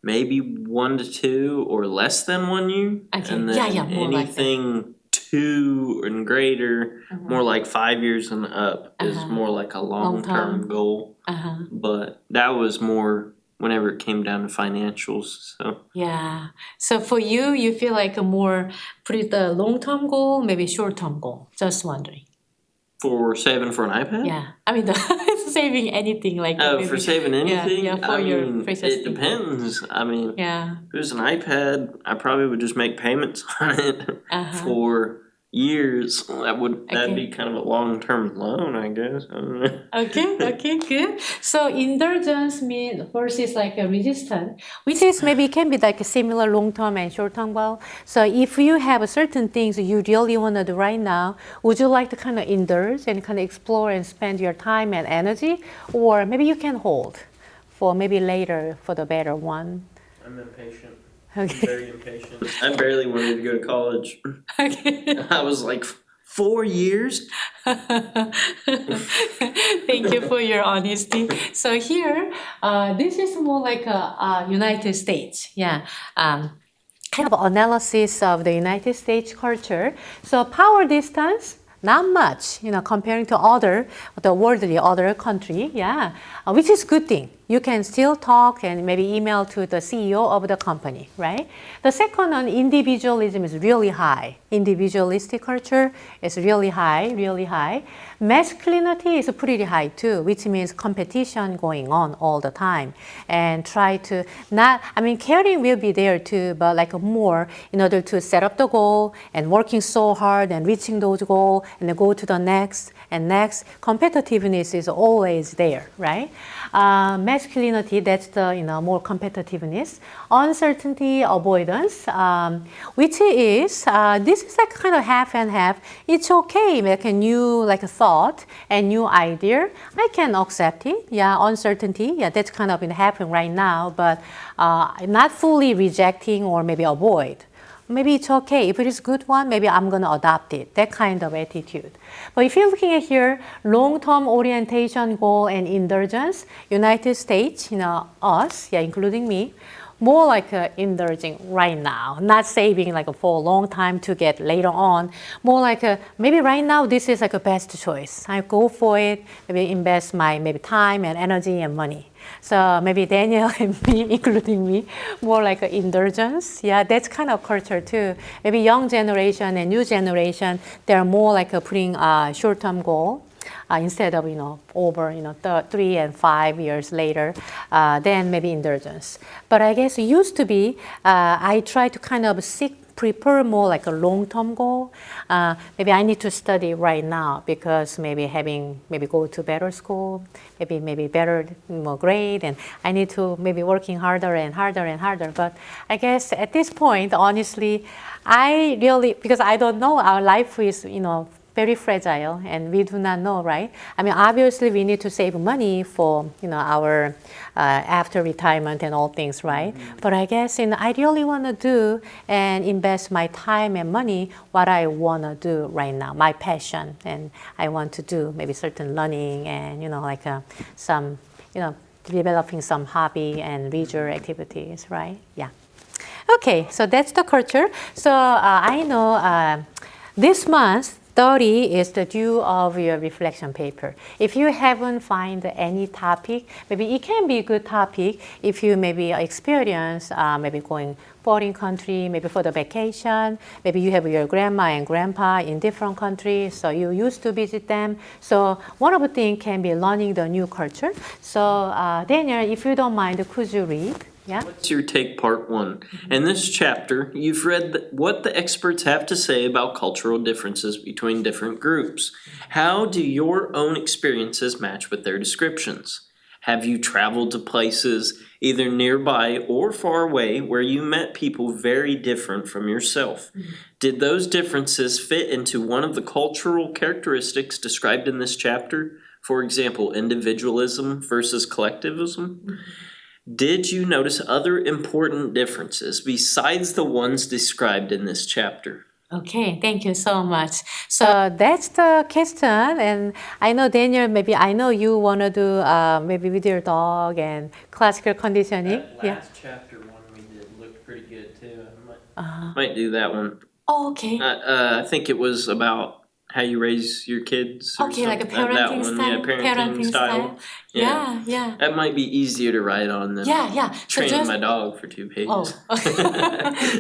S2: maybe 1 to 2 or less than 1 year.
S1: Okay.
S2: And then
S1: More like that.
S2: anything 2 and greater, more like 5 years and up, is more like a long-term goal. But that was more whenever it came down to financials. So
S1: Yeah. So for you, you feel like a more put the long-term goal, maybe short-term goal. Just wondering.
S2: for saving for an iPad?
S1: Yeah. Saving anything like
S2: Oh,
S1: maybe.
S2: for saving anything?
S1: Yeah, for
S2: I
S1: your
S2: mean,
S1: precious
S2: it
S1: thing.
S2: depends. I mean,
S1: Yeah.
S2: if it was an iPad, I probably would just make payments on it for years. That'd be kind of a long-term loan, I guess. I don't know.
S1: Okay, good. So indulgence means versus like a resistance, which is maybe can be like a similar long-term and short-term goal. So if you have certain things you really want to do right now, would you like to kind of indulge and kind of explore and spend your time and energy, or maybe you can hold for maybe later for the better one?
S2: I'm impatient.
S1: Okay.
S2: I'm very impatient. I barely wanted to go to college.
S1: Okay.
S2: I was like, 4 years?
S1: Thank you for your honesty. So here, this is more like a United States. Yeah. Kind of analysis of the United States culture. So power distance, not much, comparing to the other country. Yeah. Which is good thing. You can still talk and maybe email to the CEO of the company, right? The second one, individualism is really high. Individualistic culture is really high, really high. Masculinity is pretty high too, which means competition going on all the time. And try to caring will be there too, but like more in order to set up the goal and working so hard and reaching those goals and then go to the next and next. Competitiveness is always there, right? Masculinity, that's the more competitiveness. Uncertainty, avoidance, which is this is like kind of half and half. It's okay, like a new thought and new idea. I can accept it. Yeah, uncertainty. Yeah, that's kind of happening right now, but not fully rejecting or maybe avoid. Maybe it's okay. If it is a good one, maybe I'm going to adopt it. That kind of attitude. But if you're looking at here, long-term orientation goal and indulgence, United States, us, including me, more like indulging right now, not saving for a long time to get later on. More like maybe right now this is like a best choice. I go for it, maybe invest my time and energy and money. So maybe Daniel and me, including me, more like indulgence. Yeah, that's kind of culture too. Maybe young generation and new generation, they're more like putting a short-term goal. Instead of over 3 and 5 years later, then maybe indulgence. But I guess it used to be I try to kind of prepare more like a long-term goal. Maybe I need to study right now because maybe go to better school, maybe better more grade, and I need to maybe working harder and harder and harder. But I guess at this point, honestly, I really, because I don't know, our life is very fragile, and we do not know, right? Obviously, we need to save money for our after retirement and all things, right? But I guess I really want to do and invest my time and money what I want to do right now, my passion, and I want to do maybe certain learning and some developing some hobby and leisure activities, right? Yeah. Okay, so that's the culture. So I know this month 30 is the due of your reflection paper. If you haven't find any topic, maybe it can be a good topic if you maybe experience maybe going foreign country, maybe for the vacation, maybe you have your grandma and grandpa in different countries, so you used to visit them. So one of the things can be learning the new culture. So Daniel, if you don't mind, could you read Yeah.
S2: What's your take, part one? In this chapter, you've read what the experts have to say about cultural differences between different groups. How do your own experiences match with their descriptions? Have you traveled to places either nearby or far away where you met people very different from yourself? Did those differences fit into one of the cultural characteristics described in this chapter? For example, individualism versus collectivism? Did you notice other important differences besides the ones described in this chapter?
S1: Okay, thank you so much. So that's the question, and I know Daniel. Maybe I know you wanna do maybe with your dog and classical conditioning.
S2: Chapter one we did looked pretty good too. Might do that one.
S1: Oh, okay.
S2: I think it was about how you raise your kids. Or
S1: Okay, like a
S2: something. That
S1: parenting
S2: one,
S1: style.
S2: yeah, parenting style.
S1: Yeah, yeah.
S2: That might be easier to write on than
S1: Yeah. So
S2: training
S1: just
S2: my dog for 2 pages.
S1: Oh,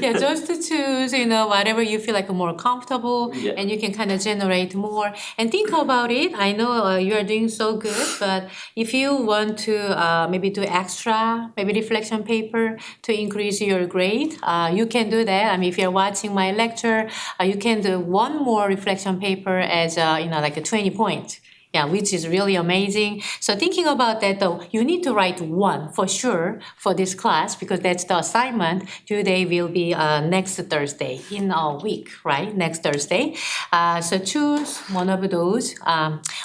S1: yeah, just to choose, whatever you feel like more comfortable,
S2: Yeah.
S1: and you can kind of generate more. And think about it. I know you are doing so good, but if you want to maybe do extra, maybe reflection paper to increase your grade, you can do that. I mean, if you're watching my lecture, you can do one more reflection paper as, like a 20 point. Yeah, which is really amazing. So thinking about that though, you need to write one for sure for this class because that's the assignment. Due date will be next Thursday in a week, right? Next Thursday. So choose one of those.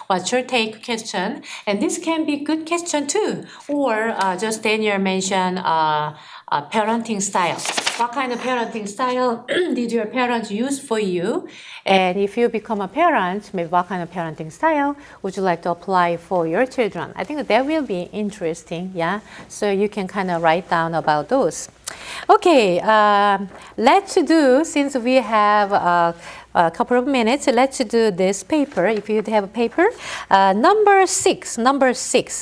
S1: What's your take question? And this can be good question too. Or just Daniel mentioned parenting style. What kind of parenting style did your parents use for you? And if you become a parent, maybe what kind of parenting style would you like to apply for your children? I think that will be interesting, yeah? So you can kind of write down about those. Okay, let's do, since we have a couple of minutes, let's do this paper. If you have a paper, number six.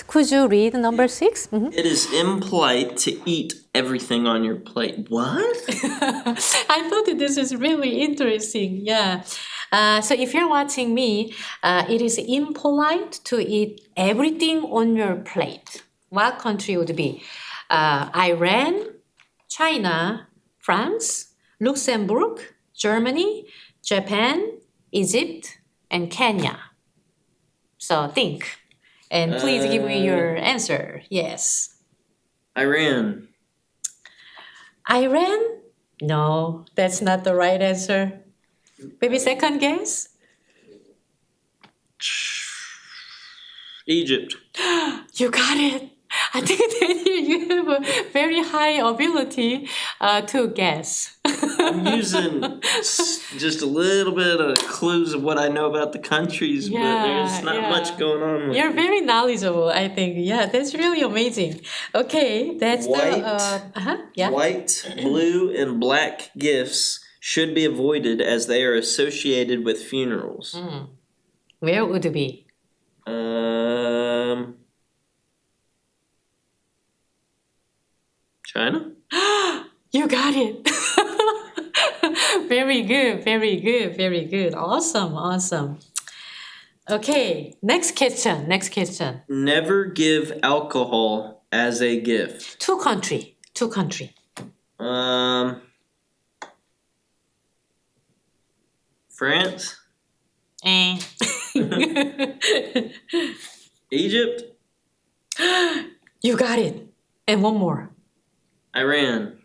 S1: Could you read number 6? Mm-hmm.
S2: It is impolite to eat everything on your plate. What?
S1: I thought that this is really interesting. Yeah. So if you're watching me, it is impolite to eat everything on your plate. What country would it be? Iran, China, France, Luxembourg, Germany, Japan, Egypt, and Kenya. So think. And please give me your answer. Yes.
S2: Iran.
S1: Iran? No, that's not the right answer. Maybe second guess?
S2: Egypt.
S1: You got it. I think Daniel, you have a very high ability to guess.
S2: I'm using just a little bit of clues of what I know about the countries, but there's not much going on with
S1: You're
S2: it.
S1: very knowledgeable, I think. Yeah, that's really amazing. Okay, that's
S2: White.
S1: Yeah.
S2: White, blue, and black gifts should be avoided as they are associated with funerals.
S1: Where would it be?
S2: China?
S1: You got it. Very good, very good, very good. Awesome. Okay, next question.
S2: Never give alcohol as a gift.
S1: Two country.
S2: France?
S1: Eh.
S2: Egypt?
S1: You got it. And one more.
S2: Iran?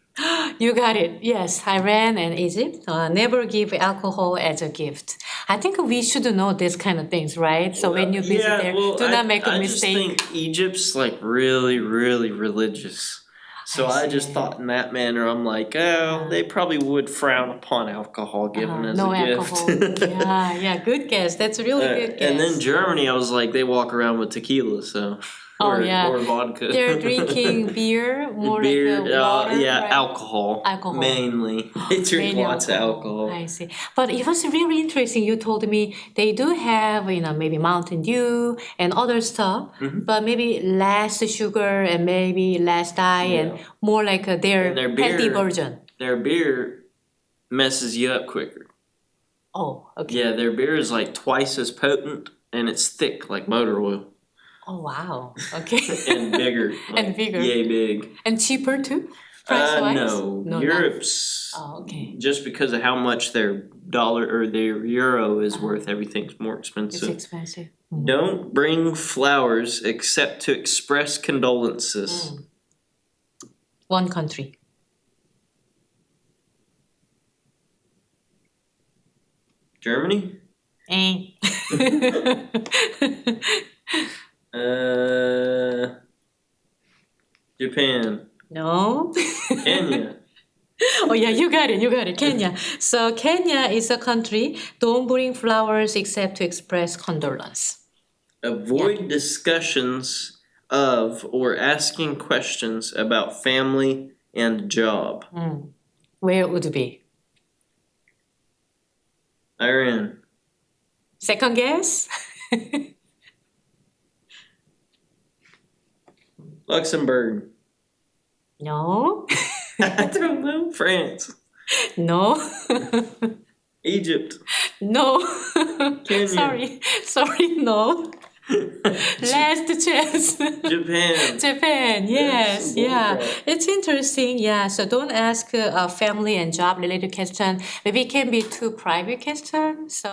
S1: You got it. Yes, Iran and Egypt. Never give alcohol as a gift. I think we should know this kind of things, right? So when you visit there, do not make a mistake.
S2: I just think Egypt's like really, really religious. So I just
S1: see.
S2: thought in that manner, I'm like, oh, they probably would frown upon alcohol given as
S1: no
S2: a
S1: alcohol.
S2: gift.
S1: Yeah, good guess. That's a really good guess.
S2: And then Germany, I was like, they walk around with tequila, so.
S1: Oh,
S2: or,
S1: yeah.
S2: Or vodka.
S1: They're drinking beer, more
S2: Beer,
S1: like water,
S2: yeah,
S1: right?
S2: alcohol. Mainly. They drink
S1: Mainly
S2: lots of alcohol.
S1: I see. But it was really interesting. You told me they do have, maybe Mountain Dew and other stuff, but maybe less sugar and maybe less dye and more like their healthy version.
S2: Their beer messes you up quicker.
S1: Oh, okay.
S2: Yeah, their beer is like twice as potent and it's thick like motor oil.
S1: Oh wow. Okay.
S2: and bigger.
S1: And bigger.
S2: Yay big.
S1: And cheaper too? Price-wise?
S2: No,
S1: not.
S2: Europe's
S1: Oh, okay.
S2: just because of how much their dollar or their euro is worth, everything's more
S1: It's
S2: expensive.
S1: expensive.
S2: Don't bring flowers except to express condolences.
S1: One country.
S2: Germany?
S1: Eh.
S2: Japan.
S1: No.
S2: Kenya.
S1: Oh yeah, you got it, Kenya. So Kenya is a country, don't bring flowers except to express condolence.
S2: Avoid discussions of or asking questions about family and job.
S1: Where would it be?
S2: Iran.
S1: Second guess?
S2: Luxembourg.
S1: No.
S2: I don't know. France.
S1: No.
S2: Egypt.
S1: No.
S2: Kenya.
S1: Sorry, no. Last chance.
S2: Japan.
S1: Japan, yes,
S2: That's
S1: yeah.
S2: bullcrap.
S1: It's interesting, yeah. So don't ask family and job related question. Maybe it can be too private question. So.